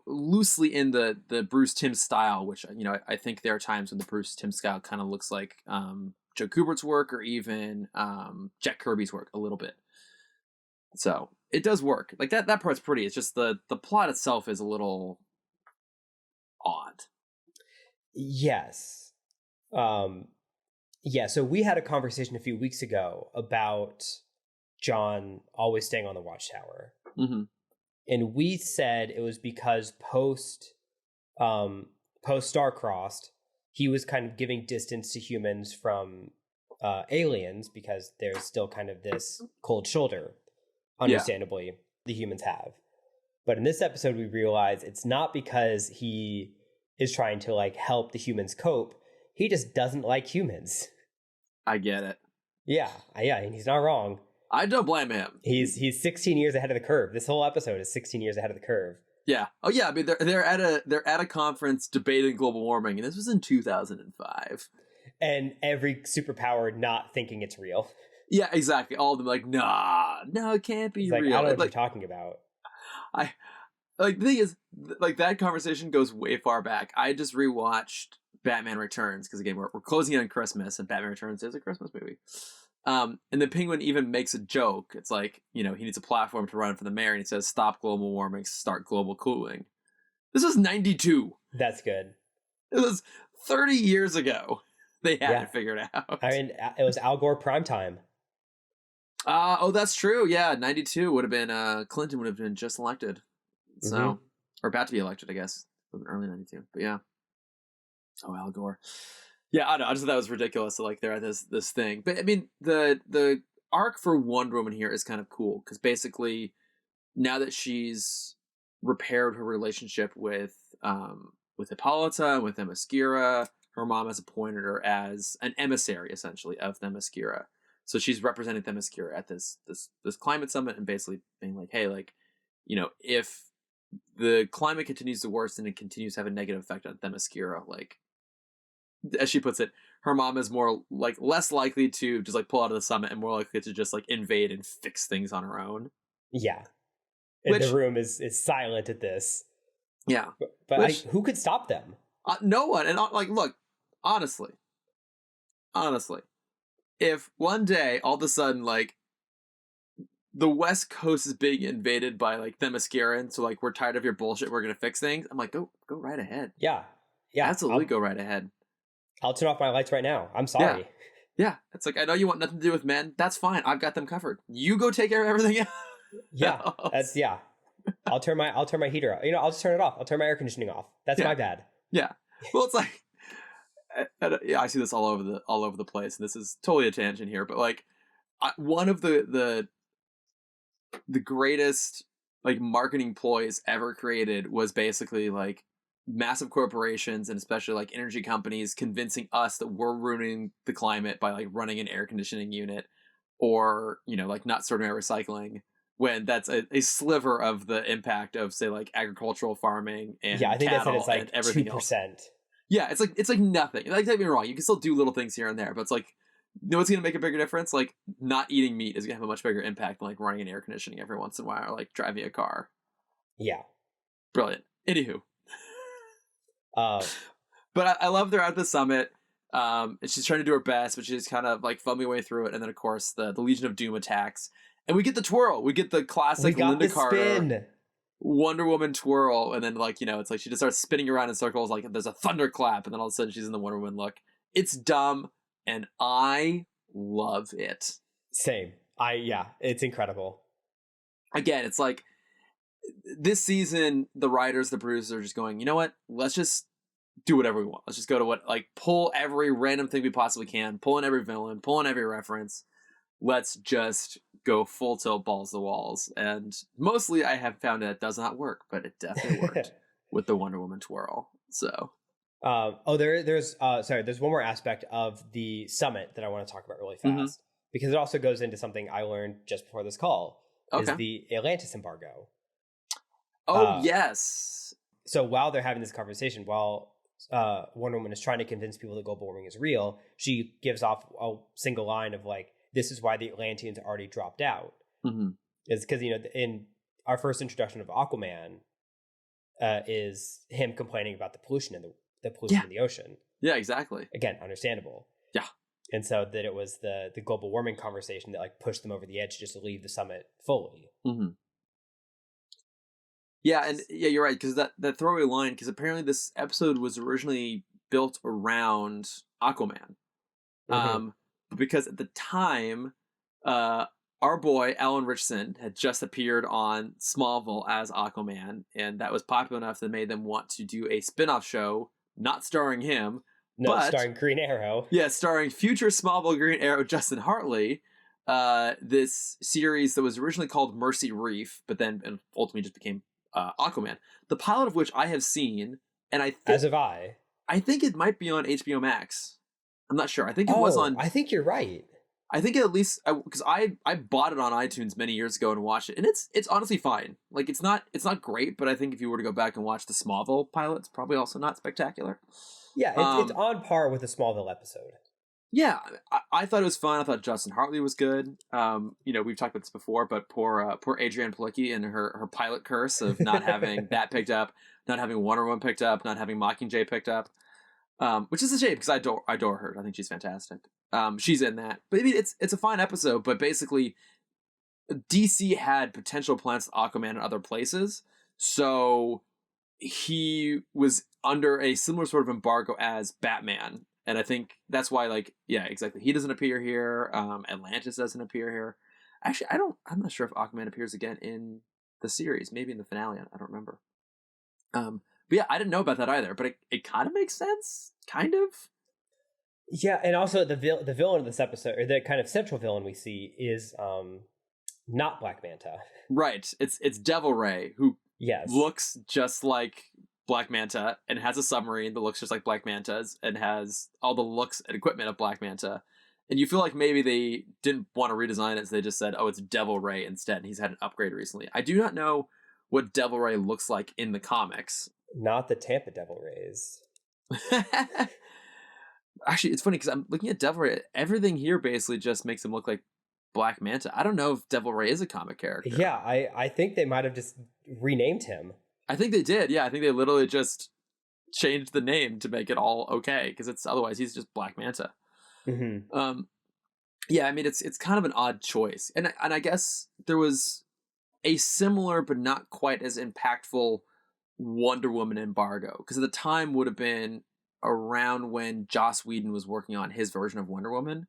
loosely in the Bruce Timm style, which, I think there are times when the Bruce Timm style kind of looks like Joe Kubert's work or even Jack Kirby's work a little bit. So it does work. Like that part's pretty. It's just the plot itself is a little odd. Yes. Yeah, so we had a conversation a few weeks ago about John always staying on the Watchtower. Mm-hmm. And we said it was because post Starcrossed, he was kind of giving distance to humans from aliens because there's still kind of this cold shoulder, understandably, the humans have. But in this episode, we realize it's not because he is trying to like help the humans cope. He just doesn't like humans. I get it. Yeah, and he's not wrong. I don't blame him. He's 16 years ahead of the curve. This whole episode is 16 years ahead of the curve. Yeah. Oh yeah. I mean, they're at a conference debating global warming, and this was in 2005. And every superpower not thinking it's real. Yeah, exactly. All of them like, nah, no, it can't be He's like, I real. don't know what Like, you're talking about. I like the thing is, like that conversation goes way far back. I just rewatched Batman Returns because again we're closing in on Christmas, and Batman Returns is a Christmas movie. And the Penguin even makes a joke. It's like, he needs a platform to run for the mayor, and he says, "Stop global warming, start global cooling." This was '92. That's good. It was 30 years ago. They had it figured out. I mean, it was Al Gore prime time. Oh, that's true. Yeah, '92 would have been Clinton would have been just elected, so or about to be elected, I guess, early '92. But yeah, oh, Al Gore. Yeah, I know. I just thought that was ridiculous. So, like, they're at this thing, but I mean, the arc for Wonder Woman here is kind of cool because basically, now that she's repaired her relationship with Hippolyta, with Themyscira, her mom has appointed her as an emissary, essentially, of Themyscira. So she's representing Themyscira at this climate summit, and basically being like, hey, like, if the climate continues to worsen and continues to have a negative effect on Themyscira, like, as she puts it, her mom is more like less likely to just like pull out of the summit and more likely to just like invade and fix things on her own. Yeah. And the room is silent at this. Yeah. But who could stop them? No one. And like, look, honestly, if one day all of a sudden like the West Coast is being invaded by like Themyscira, so like we're tired of your bullshit, we're gonna fix things, I'm like, go right ahead. Yeah. Absolutely, go right ahead. I'll turn off my lights right now. I'm sorry. Yeah. It's like, I know you want nothing to do with men. That's fine. I've got them covered. You go take care of everything else. Yeah. I'll turn my heater off. I'll just turn it off. I'll turn my air conditioning off. That's my bad. Yeah. Well, it's like, I see this all over the place, and this is totally a tangent here, but like, one of the greatest like marketing ploys ever created was basically like massive corporations, and especially like energy companies, convincing us that we're ruining the climate by like running an air conditioning unit, or like not sorting out recycling, when that's a sliver of the impact of, say, like agricultural farming and I think cattle it's like and everything 2%. else. Yeah, it's like nothing. Like, don't get me wrong, you can still do little things here and there, but it's like, what's going to make a bigger difference? Like, not eating meat is going to have a much bigger impact than like running an air conditioning every once in a while, or like driving a car. Yeah. Brilliant. Anywho. But I love they're at the summit. And she's trying to do her best, but she's kind of like fumbling her way through it. And then, of course, the Legion of Doom attacks. And we get the twirl. We get the classic Linda Carter Wonder Woman twirl. And then, like, it's like she just starts spinning around in circles. Like, there's a thunderclap. And then all of a sudden she's in the Wonder Woman look. It's dumb. And I love it. Same. It's incredible. Again, it's like this season, the writers, the producers are just going, you know what? Let's just do whatever we want. Let's just go to pull every random thing we possibly can, pull in every villain, pull in every reference. Let's just go full tilt, balls to the walls. And mostly I have found that it does not work, but it definitely worked with the Wonder Woman twirl. So. There's one more aspect of the summit that I want to talk about really fast, because it also goes into something I learned just before this call, is the Atlantis embargo. Oh, yes. So while they're having this conversation, while Wonder Woman is trying to convince people that global warming is real, she gives off a single line of like, this is why the Atlanteans already dropped out. It's because, in our first introduction of Aquaman, is him complaining about the pollution in the ocean. Yeah, exactly. Again, understandable. Yeah. And so that it was the global warming conversation that like pushed them over the edge just to leave the summit fully. Yeah, and you're right, because that throwaway line, because apparently this episode was originally built around Aquaman. Because at the time, our boy Alan Ritchson had just appeared on Smallville as Aquaman, and that was popular enough that made them want to do a spin-off show, not starring him, but starring Green Arrow. Yeah, starring future Smallville Green Arrow Justin Hartley. This series that was originally called Mercy Reef, but then ultimately just became Aquaman. The pilot of which I have seen, and I think it might be on HBO Max. I'm not sure. I think it was on. I think you're right. I think at least because I bought it on iTunes many years ago and watched it, and it's honestly fine. Like, it's not great, but I think if you were to go back and watch the Smallville pilot, it's probably also not spectacular. Yeah, it's on par with the Smallville episode. Yeah, I thought it was fun. I thought Justin Hartley was good. We've talked about this before, but poor Adrienne Palicki and her pilot curse of not having that picked up, not having Wonder Woman picked up, not having Mockingjay picked up, which is a shame because I adore her. I think she's fantastic. She's in that, but I mean, it's a fine episode. But basically, DC had potential plans with Aquaman in other places, so he was under a similar sort of embargo as Batman. And I think that's why, like, yeah, exactly. He doesn't appear here. Atlantis doesn't appear here. Actually, I'm not sure if Aquaman appears again in the series. Maybe in the finale. I don't remember. But yeah, I didn't know about that either. But it kind of makes sense. Kind of. Yeah, and also the villain of this episode, or the kind of central villain we see, is not Black Manta. Right. It's Devil Ray, who looks just like Black Manta and has a submarine that looks just like Black Manta's and has all the looks and equipment of Black Manta. And you feel like maybe they didn't want to redesign it, so they just said, oh, it's Devil Ray instead. And he's had an upgrade recently. I do not know what Devil Ray looks like in the comics. Not the Tampa Devil Rays. Actually, it's funny because I'm looking at Devil Ray. Everything here basically just makes him look like Black Manta. I don't know if Devil Ray is a comic character. Yeah, I think they might have just renamed him. I think they did. Yeah, I think they literally just changed the name to make it all okay because it's otherwise he's just Black Manta. Mm-hmm. Yeah, I mean it's kind of an odd choice, and I guess there was a similar but not quite as impactful Wonder Woman embargo because at the time would have been around when Joss Whedon was working on his version of Wonder Woman.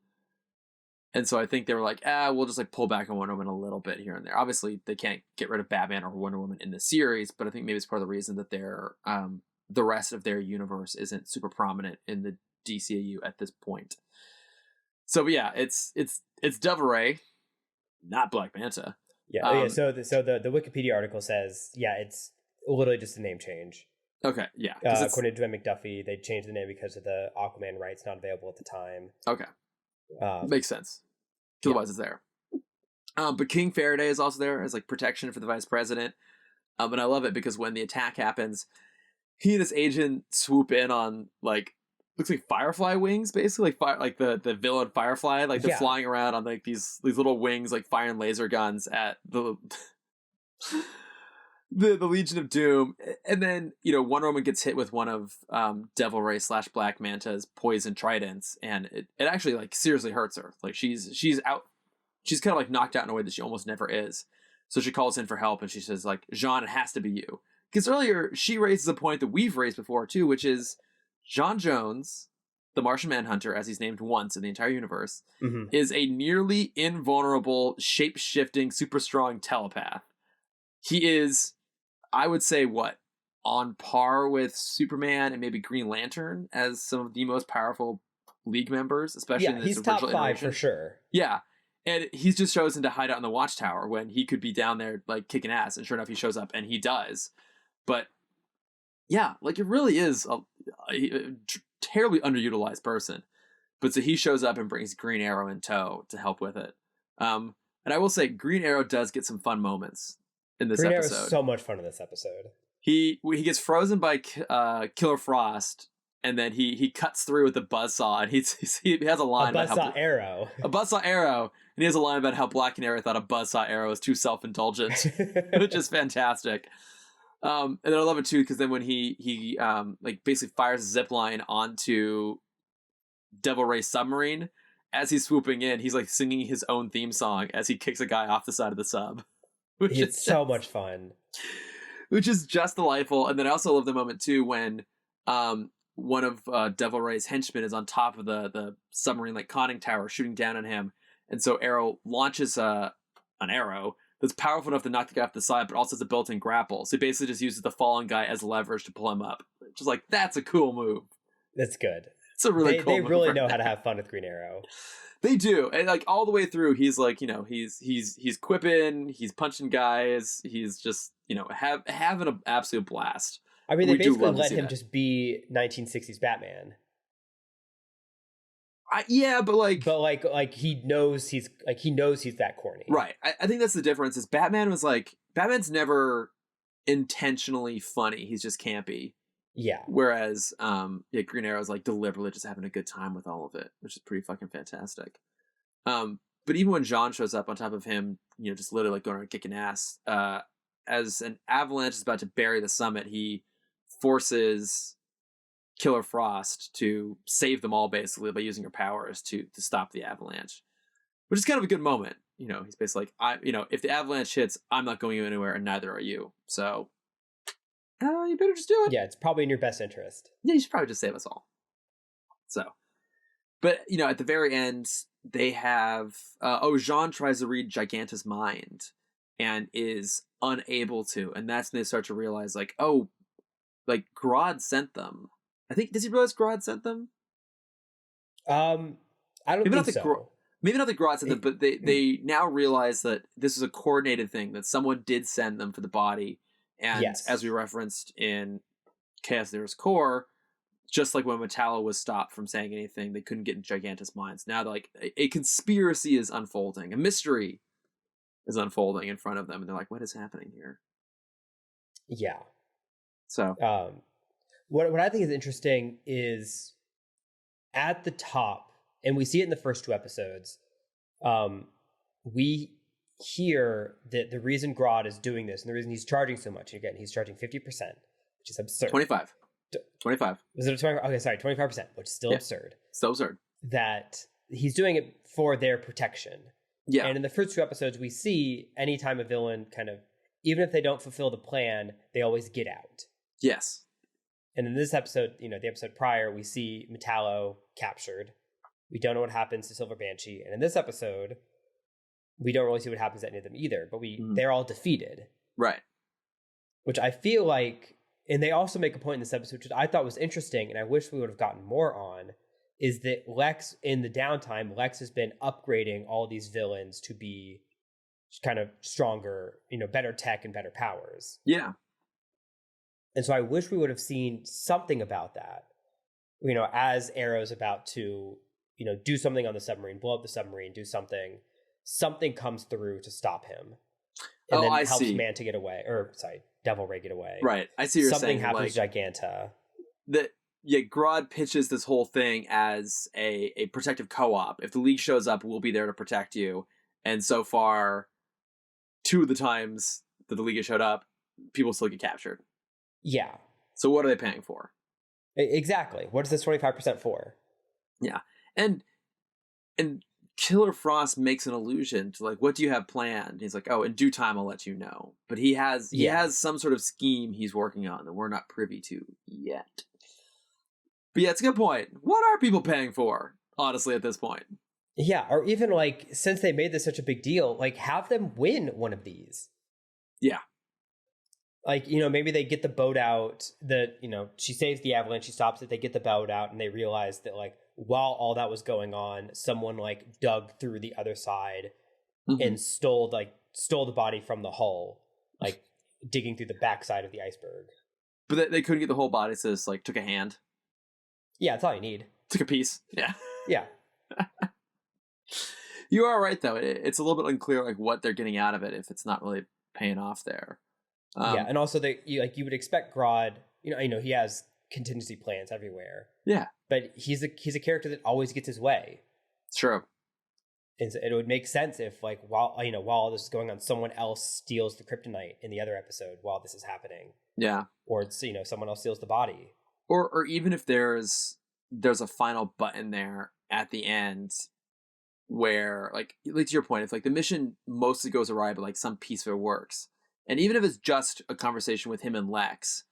And so I think they were like, we'll just like pull back on Wonder Woman a little bit here and there. Obviously, they can't get rid of Batman or Wonder Woman in the series, but I think maybe it's part of the reason that their the rest of their universe isn't super prominent in the DCAU at this point. So yeah, it's Devil Ray, not Black Manta. Yeah. So the Wikipedia article says, yeah, it's literally just a name change. Okay. Yeah. According to Joanne McDuffie, they changed the name because of the Aquaman rights not available at the time. Okay. Makes sense. Otherwise, it's there. But King Faraday is also there as like protection for the vice president. And I love it because when the attack happens, he and his agent swoop in on like looks like Firefly wings, basically like the villain Firefly, like they're flying around on like these little wings, like firing laser guns at the the Legion of Doom. And then Wonder Woman gets hit with one of Devil Ray / Black Manta's poison tridents, and it actually like seriously hurts her. Like she's out, she's kind of like knocked out in a way that she almost never is. So she calls in for help, and she says like, Jean, it has to be you. Because earlier she raises a point that we've raised before too, which is John Jones, the Martian Manhunter, as he's named once in the entire universe, is a nearly invulnerable, shape-shifting, super strong telepath. He is, I would say, on par with Superman and maybe Green Lantern as some of the most powerful League members, especially in this he's original top 5 iteration. for sure. Yeah, and he's just chosen to hide out in the Watchtower when he could be down there like kicking ass, and sure enough, he shows up and he does. But yeah, like it really is a terribly underutilized person. But so he shows up and brings Green Arrow in tow to help with it. And I will say, Green Arrow does get some fun moments in this episode. Green Arrow is so much fun in this episode. He gets frozen by Killer Frost, and then he cuts through with a buzzsaw, and he has a line about how arrow. A buzzsaw arrow, and he has a line about how Black Canary thought a buzzsaw arrow was too self-indulgent, which is fantastic. And then I love it too because then when he like basically fires a zip line onto Devil Ray's submarine, as he's swooping in, he's like singing his own theme song as he kicks a guy off the side of the sub. It's so much fun. Which is just delightful. And then I also love the moment too when one of Devil Ray's henchmen is on top of the submarine like conning tower shooting down on him. And so Arrow launches an arrow that's powerful enough to knock the guy off the side, but also has a built-in grapple. So he basically just uses the fallen guy as leverage to pull him up. Just like, that's a cool move. That's good. It's a really cool move. They really know how to have fun with Green Arrow. They do. And like all the way through, he's like, he's quipping, he's punching guys, he's just, having an absolute blast. I mean, they basically let him just be 1960s Batman. But he knows he's that corny. Right. I think that's the difference is Batman's never intentionally funny. He's just campy. Yeah. Whereas, Green Arrow's like deliberately just having a good time with all of it, which is pretty fucking fantastic. But even when Jean shows up on top of him, just literally like going around kicking ass, as an avalanche is about to bury the summit, he forces Killer Frost to save them all basically by using her powers to stop the avalanche, which is kind of a good moment. He's basically like, if the avalanche hits, I'm not going anywhere, and neither are you. So, you better just do it. Yeah, it's probably in your best interest. Yeah, you should probably just save us all. So, but at the very end, they have Jean tries to read Giganta's mind and is unable to, and that's when they start to realize like, oh, like Grodd sent them. I think, does he realize Grodd sent them? I don't think so. Maybe not that Grodd sent them, but they now realize that this is a coordinated thing, that someone did send them for the body. And as we referenced in Chaos Theorist Core, just like when Metallo was stopped from saying anything, they couldn't get in Giganta's minds. Now, like, a conspiracy is unfolding. A mystery is unfolding in front of them. And they're like, what is happening here? Yeah. So, what I think is interesting is at the top, and we see it in the first 2 episodes, we hear that the reason Grodd is doing this and the reason he's charging so much, again, he's charging 50%, which is absurd. 25. Was it 25? Okay, sorry, 25%, which is still absurd. Still absurd. That he's doing it for their protection. Yeah. And in the first 2 episodes, we see anytime a villain kind of, even if they don't fulfill the plan, they always get out. Yes. And in this episode, the episode prior, we see Metallo captured. We don't know what happens to Silver Banshee. And in this episode, we don't really see what happens to any of them either, but they're all defeated. Right. Which I feel like, and they also make a point in this episode, which I thought was interesting, and I wish we would have gotten more on, is that Lex, in the downtime, Lex has been upgrading all these villains to be kind of stronger, better tech and better powers. Yeah. And so I wish we would have seen something about that, as Arrow's about to, do something on the submarine, blow up the submarine, do something comes through to stop him. And then helps Manta get away, Devil Ray get away. Right. I see what you're saying. Something happens to Giganta. Grodd pitches this whole thing as a protective co-op. If the League shows up, we'll be there to protect you. And so far, 2 of the times that the League has showed up, people still get captured. Yeah. So what are they paying for? Exactly. What is this 25% for? Yeah. And Killer Frost makes an allusion to like, what do you have planned? He's like, oh, in due time I'll let you know. But he has some sort of scheme he's working on that we're not privy to yet. But yeah, it's a good point. What are people paying for, honestly, at this point? Yeah, or even like, since they made this such a big deal, like have them win one of these. Yeah. Like, maybe they get the boat out, she saves the avalanche, she stops it, they get the boat out, and they realize that, like, while all that was going on, someone, like, dug through the other side and stole the body from the hull, like, digging through the backside of the iceberg. But they couldn't get the whole body, so just, like, took a hand. Yeah, that's all you need. Took a piece. Yeah. Yeah. You are right, though. It's a little bit unclear, like, what they're getting out of it if it's not really paying off there. Yeah, and also you would expect Grodd, he has contingency plans everywhere. Yeah. But he's a character that always gets his way. It's true. And it would make sense if, like, while all this is going on, someone else steals the kryptonite in the other episode while this is happening. Yeah. Or it's, someone else steals the body. Or even if there's a final button there at the end where, like to your point, if like the mission mostly goes awry, but like some piece of it works. And even if it's just a conversation with him and Lex,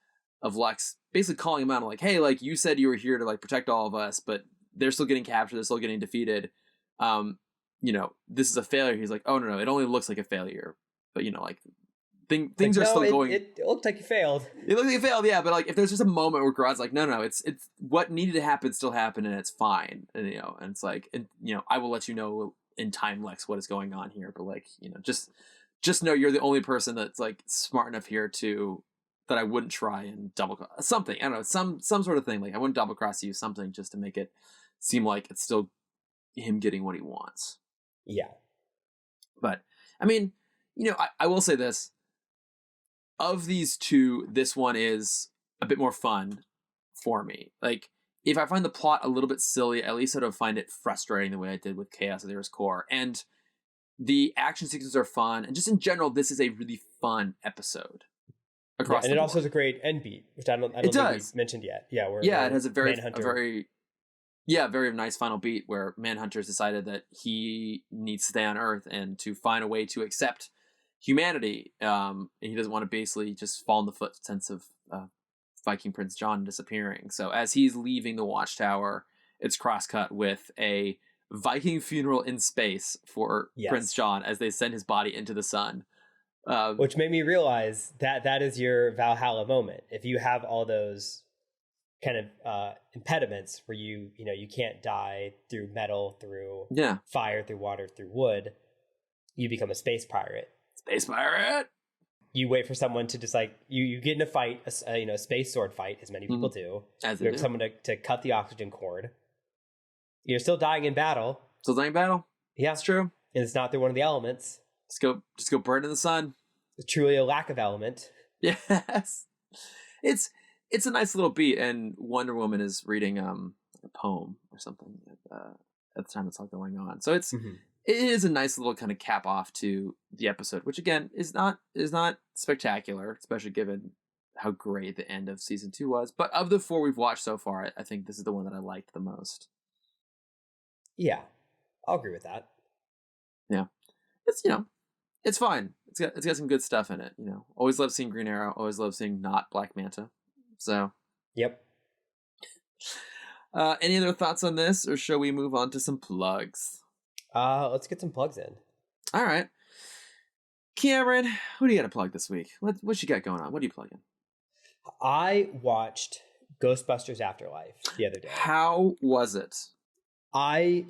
of Lex basically calling him out, like, hey, like, you said you were here to, like, protect all of us, but they're still getting captured, they're still getting defeated. This is a failure. He's like, oh, no, it only looks like a failure. But, like, things are still going. It looked like you failed. It looked like you failed, yeah. But, like, if there's just a moment where Grodd's like, no, it's what needed to happen still happened, and it's fine. And, and it's like, I will let you know in time, Lex, what is going on here. But, like, just know you're the only person that's, like, smart enough here that I wouldn't try and double cross something. I don't know, some sort of thing. Like, I wouldn't double cross you, something just to make it seem like it's still him getting what he wants. Yeah. But I mean, I will say this: of these 2, this one is a bit more fun for me. Like, if I find the plot a little bit silly, at least I don't find it frustrating the way I did with Chaos at the Earth's Core. And the action sequences are fun, and just in general, this is a really fun episode across and the it board. also has a great end beat, which I don't think we mentioned yet. Yeah, it has a very nice final beat where Manhunter's decided that he needs to stay on Earth and to find a way to accept humanity. And he doesn't want to basically just fall in the footsteps of Viking Prince John disappearing. So as he's leaving the Watchtower, it's cross-cut with a Viking funeral in space for Prince John as they send his body into the sun. Which made me realize that is your Valhalla moment. If you have all those kind of impediments where you can't die through metal, through fire, through water, through wood, you become a space pirate. Space pirate! You wait for someone to just like, you get in a fight, a space sword fight, as many people do. As you wait for someone to cut the oxygen cord. You're still dying in battle. Still dying in battle? Yeah. That's true. And it's not through one of the elements. Just go burn in the sun. It's truly a lack of element. Yes. It's a nice little beat, and Wonder Woman is reading a poem or something at the time it's all going on. So it is a nice little kind of cap off to the episode, which again is not spectacular, especially given how great the end of season 2 was. But of the 4 we've watched so far, I think this is the one that I liked the most. Yeah, I'll agree with that. Yeah, it's fine. It's got some good stuff in it. Always love seeing Green Arrow. Always love seeing not Black Manta. So, yep. Any other thoughts on this, or shall we move on to some plugs? Let's get some plugs in. All right, Cameron, who do you got to plug this week? What you got going on? What are you plugging? I watched Ghostbusters Afterlife the other day. How was it? I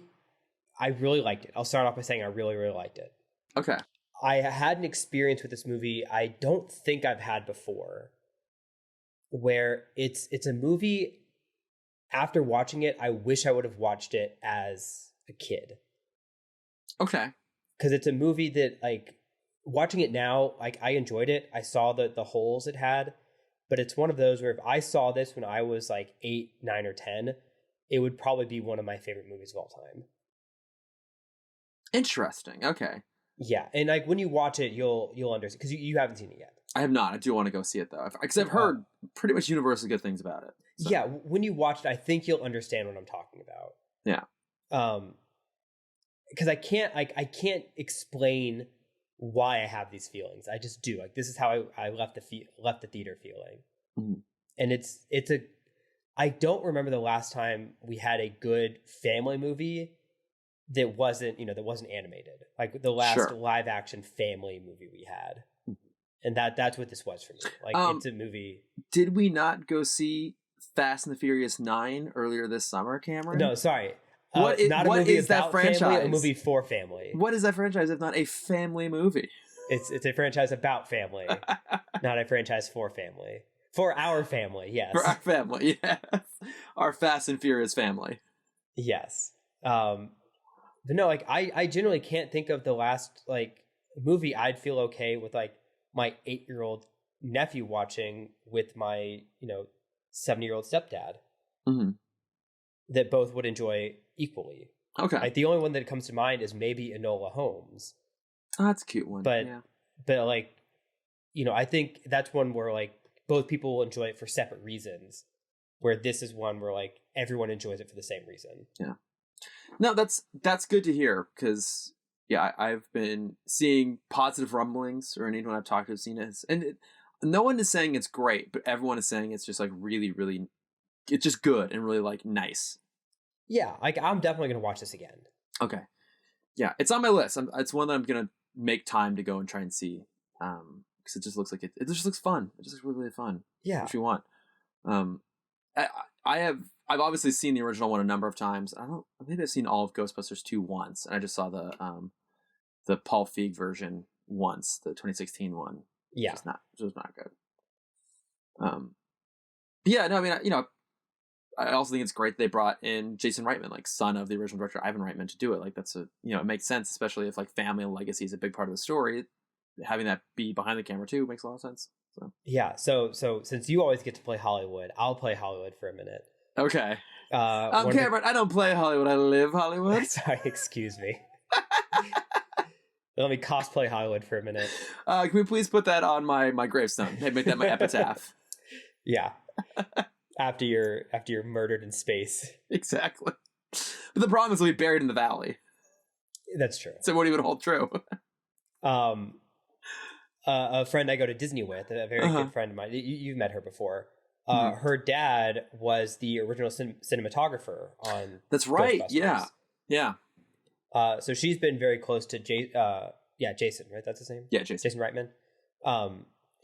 really liked it. I'll start off by saying I really, really liked it. Okay. I had an experience with this movie I don't think I've had before, where it's a movie, after watching it, I wish I would have watched it as a kid. Okay. Because it's a movie that, like, watching it now, like, I enjoyed it. I saw the holes it had, but it's one of those where if I saw this when I was like 8, 9, or 10, it would probably be one of my favorite movies of all time. Interesting. Okay. Yeah, and like when you watch it, you'll understand, because you haven't seen it yet. I have not. I do want to go see it though, because I've heard pretty much universally good things about it. So. Yeah, when you watch it, I think you'll understand what I'm talking about. Yeah. Because I can't explain why I have these feelings. I just do. Like, this is how I left the theater feeling. Mm-hmm. And I don't remember the last time we had a good family movie that wasn't animated. Like the last live action family movie we had. And that's what this was for me. Like, it's a movie. Did we not go see Fast and the Furious 9 earlier this summer, Cameron? No, sorry. What is that franchise? Family, a movie for family. What is that franchise if not a family movie? It's a franchise about family, not a franchise for family. For our family, yes. For our family, yes. Our Fast and Furious family. Yes. But no, like, I generally can't think of the last, like, movie I'd feel okay with, like, my 8-year-old nephew watching with my 7-year-old stepdad. Mm-hmm. That both would enjoy equally. Okay. Like, the only one that comes to mind is maybe Enola Holmes. Oh, that's a cute one. But like, I think that's one where, like, both people will enjoy it for separate reasons, where this is one where, like, everyone enjoys it for the same reason. Yeah. No, that's good to hear, because I've been seeing positive rumblings, or anyone I've talked to has seen it, and no one is saying it's great, but everyone is saying it's just like really, really, it's just good and really like nice. Yeah, like, I'm definitely gonna watch this again. Okay, yeah, it's on my list. It's one that I'm gonna make time to go and try and see, because it just looks like it just looks fun. It just looks really, really fun. Yeah, which we want. I've obviously seen the original one a number of times. Maybe I've seen all of Ghostbusters 2 once, and I just saw the Paul Feig version once, the 2016 one. Yeah, which was not good. Yeah, no, I mean, I also think it's great they brought in Jason Reitman, like son of the original director Ivan Reitman, to do it. Like, that's it makes sense, especially if like family and legacy is a big part of the story. having that be behind the camera too makes a lot of sense. So Yeah. So since you always get to play Hollywood, I'll play Hollywood for a minute. okay, One Cameron, I don't play Hollywood. I live Hollywood. Sorry, excuse me. Let me cosplay Hollywood for a minute. Can we please put that on my gravestone? Hey, make that my epitaph. Yeah. After you're murdered in space. Exactly. But the problem is we'll be buried in the valley. That's true. So it won't even hold true. A friend I go to Disney with, a very good friend of mine. You've met her before. Her dad was the original cinematographer on. That's right. Yeah. Yeah. So she's been very close to Jason, right? That's his name. Yeah, Jason Reitman.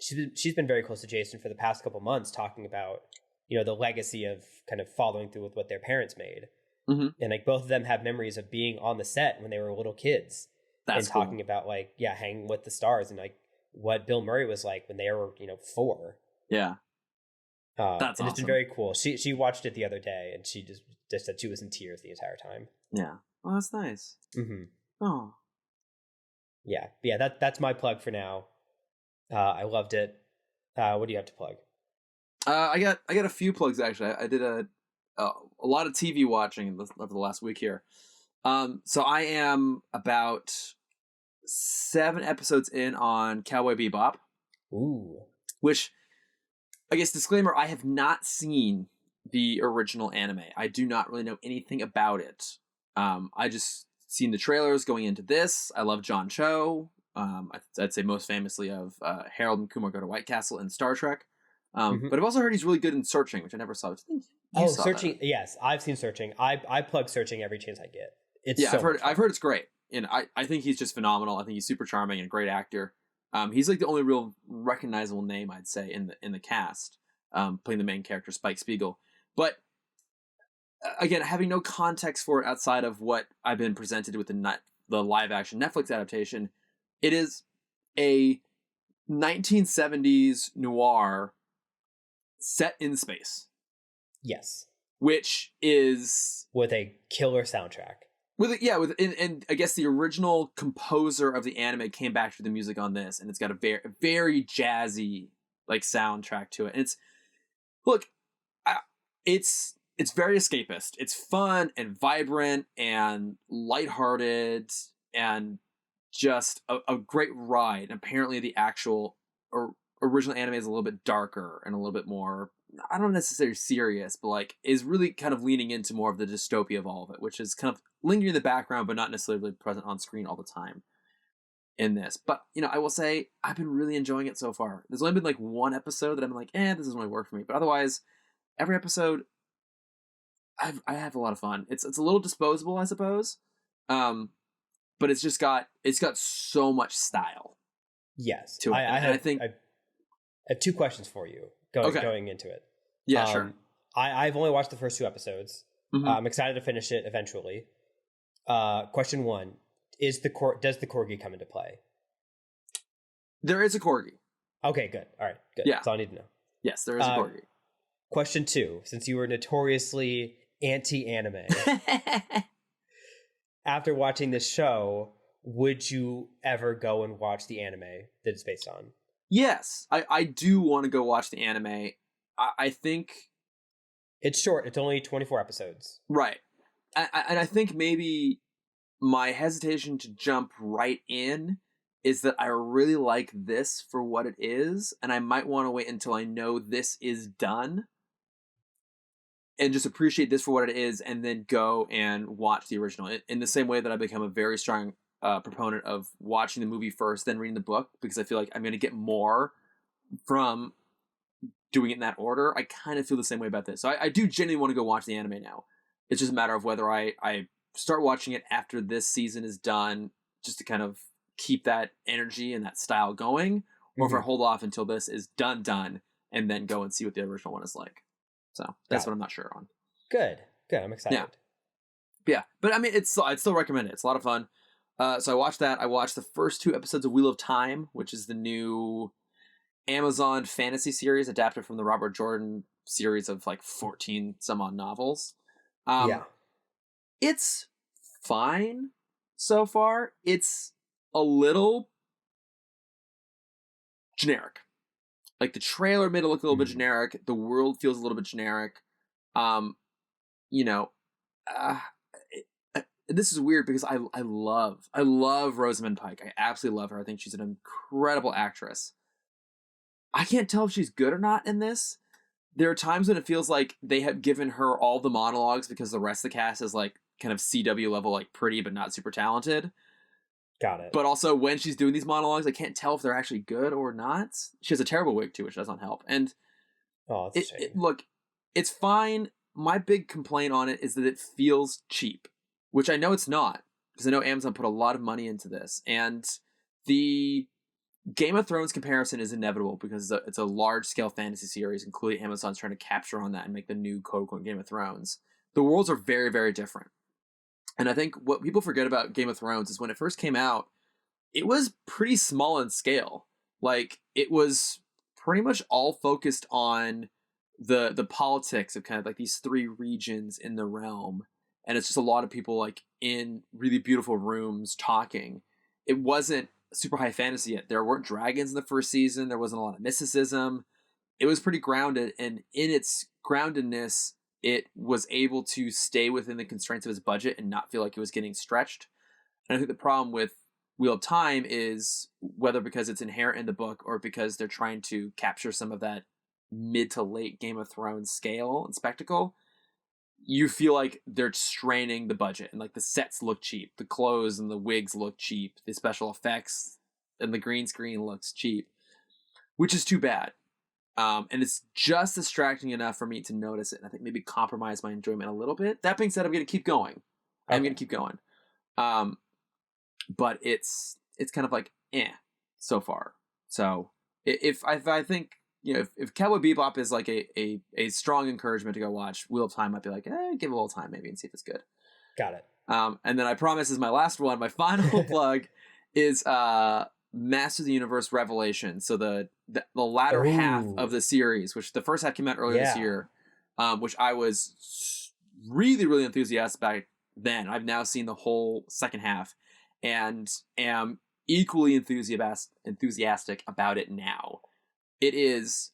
She's been very close to Jason for the past couple months, talking about the legacy of kind of following through with what their parents made, and like both of them have memories of being on the set when they were little kids. That's cool. Talking about like hanging with the stars and like what Bill Murray was like when they were 4. Yeah. That's awesome. It's been very cool. She watched it the other day and she just said she was in tears the entire time. Yeah. Oh, that's nice. Oh. Yeah. That's my plug for now. I loved it. What do you have to plug? I got a few plugs actually. I did a lot of TV watching over the last week here. So I am about 7 episodes in on Cowboy Bebop. Ooh. Which, I guess, disclaimer, I have not seen the original anime. I do not really know anything about it. I just seen the trailers going into this. I love John Cho. I'd say most famously of Harold and Kumar Go to White Castle and Star Trek. But I've also heard he's really good in Searching, which I never saw. Searching! That. Yes, I've seen Searching. I plug Searching every chance I get. I've heard it's great, and I think he's just phenomenal. I think he's super charming and a great actor. He's like the only real recognizable name I'd say in the cast, playing the main character Spike Spiegel. But again, having no context for it outside of what I've been presented with the live action Netflix adaptation, it is a 1970s noir set in space. Yes. Which is with a killer soundtrack. And I guess the original composer of the anime came back to the music on this, and it's got a very, very jazzy like soundtrack to it. And it's very escapist. It's fun and vibrant and lighthearted and just a great ride. And apparently, the actual original anime is a little bit darker and a little bit more, I don't necessarily serious, but like is really kind of leaning into more of the dystopia of all of it, which is kind of lingering in the background, but not necessarily present on screen all the time in this. But, I will say I've been really enjoying it so far. There's only been like one episode that I'm like, this doesn't really work for me. But otherwise, every episode, I have a lot of fun. It's a little disposable, I suppose. But it's got so much style. Yes. To it. I have 2 questions for you going into it. Yeah, sure. I've only watched the first 2 episodes. I'm excited to finish it eventually. Question 1, does the corgi come into play? There is a corgi. Okay, good. All right, good. Yeah. That's all I need to know. Yes, there is a corgi. Question 2, since you were notoriously anti-anime, after watching this show, would you ever go and watch the anime that it's based on? Yes, I do want to go watch the anime. I think it's short. It's only 24 episodes. Right. And I think maybe my hesitation to jump right in is that I really like this for what it is, and I might want to wait until I know this is done and just appreciate this for what it is and then go and watch the original. In the same way that I become a very strong proponent of watching the movie first, then reading the book, because I feel like I'm going to get more from doing it in that order. I kind of feel the same way about this. So I do genuinely want to go watch the anime now. It's just a matter of whether I start watching it after this season is done, just to kind of keep that energy and that style going, or if I hold off until this is done, and then go and see what the original one is like. So that's what I'm not sure on. Good. I'm excited. Yeah. But I mean, I'd still recommend it. It's a lot of fun. So I watched that. I watched the first 2 episodes of Wheel of Time, which is the new Amazon fantasy series adapted from the Robert Jordan series of like 14 some odd novels. It's fine so far. It's a little generic. Like the trailer made it look a little bit generic. The world feels a little bit generic. You know, this is weird because I love Rosamund Pike. I absolutely love her. I think she's an incredible actress. I can't tell if she's good or not in this. There are times when it feels like they have given her all the monologues because the rest of the cast is like kind of CW level, like pretty but not super talented. Got it. But also when she's doing these monologues, I can't tell if they're actually good or not. She has a terrible wig too, which does not help. And look, it's fine. My big complaint on it is that it feels cheap, which I know it's not, because I know Amazon put a lot of money into this. And the Game of Thrones comparison is inevitable because it's a large-scale fantasy series, and clearly Amazon's trying to capture on that and make the new quote-unquote Game of Thrones. The worlds are very, very different. And I think what people forget about Game of Thrones is when it first came out, it was pretty small in scale. Like, it was pretty much all focused on the politics of kind of like these 3 regions in the realm. And it's just a lot of people like in really beautiful rooms talking. It wasn't super high fantasy yet. There weren't dragons in the first season. There wasn't a lot of mysticism. It was pretty grounded, and in its groundedness, it was able to stay within the constraints of its budget and not feel like it was getting stretched. And I think the problem with Wheel of Time is, whether because it's inherent in the book or because they're trying to capture some of that mid to late Game of Thrones scale and spectacle, you feel like they're straining the budget, and like the sets look cheap, the clothes and the wigs look cheap, the special effects and the green screen looks cheap, which is too bad. And it's just distracting enough for me to notice it, and I think maybe compromise my enjoyment a little bit. That being said, I'm going to keep going. I'm going to keep going. But it's kind of like so far. So if I think, you know, if Cowboy Bebop is like a strong encouragement to go watch, Wheel of Time might be like, give it a little time maybe and see if it's good. Got it. And then I promise is my last one. My final plug is Master of the Universe Revelation. So the latter half of the series, which the first half came out earlier this year, which I was really, really enthusiastic about then. I've now seen the whole second half and am equally enthusiastic about it now. It is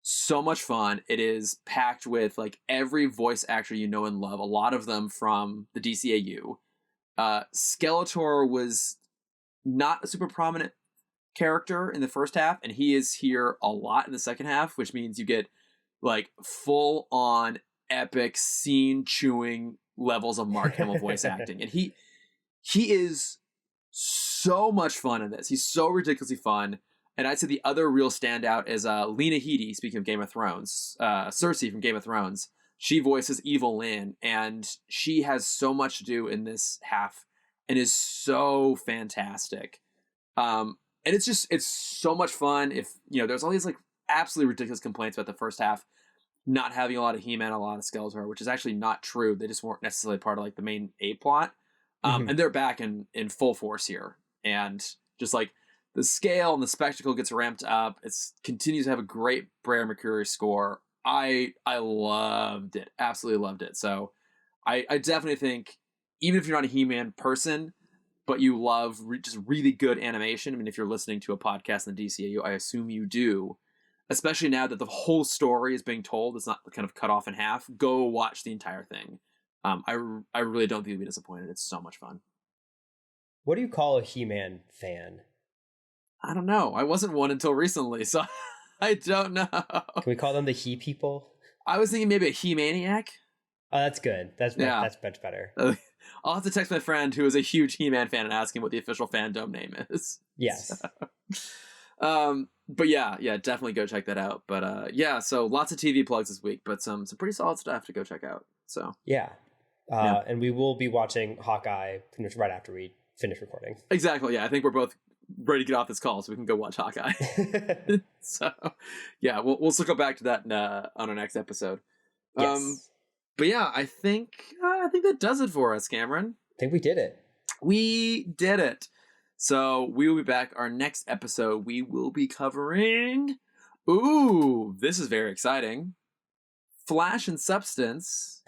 so much fun. It is packed with like every voice actor you know and love, a lot of them from the DCAU. Skeletor was not a super prominent character in the first half, and he is here a lot in the second half, which means you get like full on epic scene chewing levels of Mark Hamill voice acting. And he is so much fun in this. He's so ridiculously fun. And I'd say the other real standout is Lena Headey, speaking of Game of Thrones, Cersei from Game of Thrones. She voices Evil Lynn, and she has so much to do in this half and is so fantastic. And it's so much fun. If, you know, there's all these like absolutely ridiculous complaints about the first half not having a lot of He-Man, a lot of Skeletor, which is actually not true. They just weren't necessarily part of like the main A plot. And they're back in full force here. And just like the scale and the spectacle gets ramped up. It continues to have a great Brer Mercury score. I loved it. Absolutely loved it. So I definitely think, even if you're not a He-Man person, but you love just really good animation, I mean, if you're listening to a podcast in the DCAU, I assume you do, especially now that the whole story is being told, it's not kind of cut off in half, go watch the entire thing. I really don't think you'll be disappointed. It's so much fun. What do you call a He-Man fan? I don't know. I wasn't one until recently, so I don't know. Can we call them the He people? I was thinking maybe a He-Maniac. Oh, that's good. That's much better. I'll have to text my friend who is a huge He-Man fan and ask him what the official fandom name is. Yes. So, but yeah, definitely go check that out. But so lots of TV plugs this week, but some pretty solid stuff to go check out. So yeah. And we will be watching Hawkeye pretty much right after we finish recording. Exactly. Yeah, I think we're both ready to get off this call so we can go watch Hawkeye. So yeah, we'll circle back to that on our next episode. Yes. But yeah, I think that does it for us, Cameron. I think we did it. We did it. So we will be back. Our next episode, we will be covering, this is very exciting, Flash and Substance.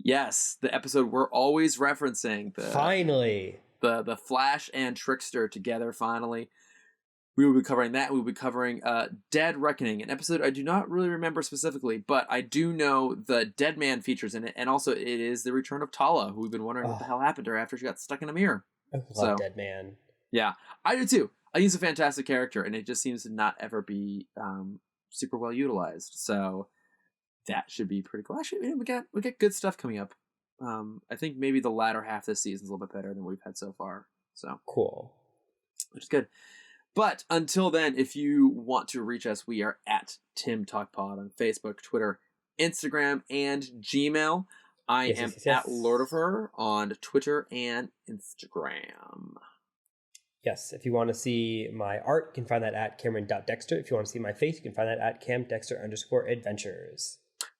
Yes, the episode we're always referencing. Finally. The Flash and Trickster together, finally. We will be covering that. We will be covering Dead Reckoning, an episode I do not really remember specifically, but I do know the dead man features in it, and also it is the return of Tala, who we've been wondering what the hell happened to her after she got stuck in a mirror. I love Dead Man. Yeah, I do too. I think he's a fantastic character, and it just seems to not ever be super well utilized. So that should be pretty cool. Actually, we got good stuff coming up. I think maybe the latter half of this season is a little bit better than we've had so far. So cool, which is good. But until then, if you want to reach us, we are at Timm Talk Pod on Facebook, Twitter, Instagram, and Gmail. I am at Lordifer on Twitter and Instagram. Yes, if you want to see my art, you can find that at Cameron.Dexter. If you want to see my face, you can find that at CamDexter_adventures.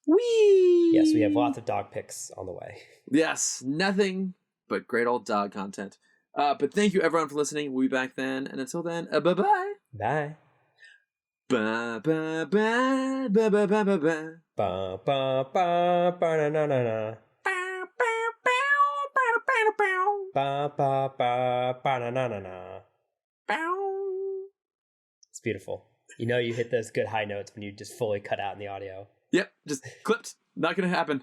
Whee! Yes, we have lots of dog pics on the way. Yes, nothing but great old dog content. But thank you everyone for listening. We'll be back then, and until then, bye-bye. Bye. Ba ba ba ba ba ba ba ba ba ba ba ba na na na na ba ba ba ba na na na na. It's beautiful. You know you hit those good high notes when you just fully cut out in the audio. Yep, just clipped. Not gonna happen.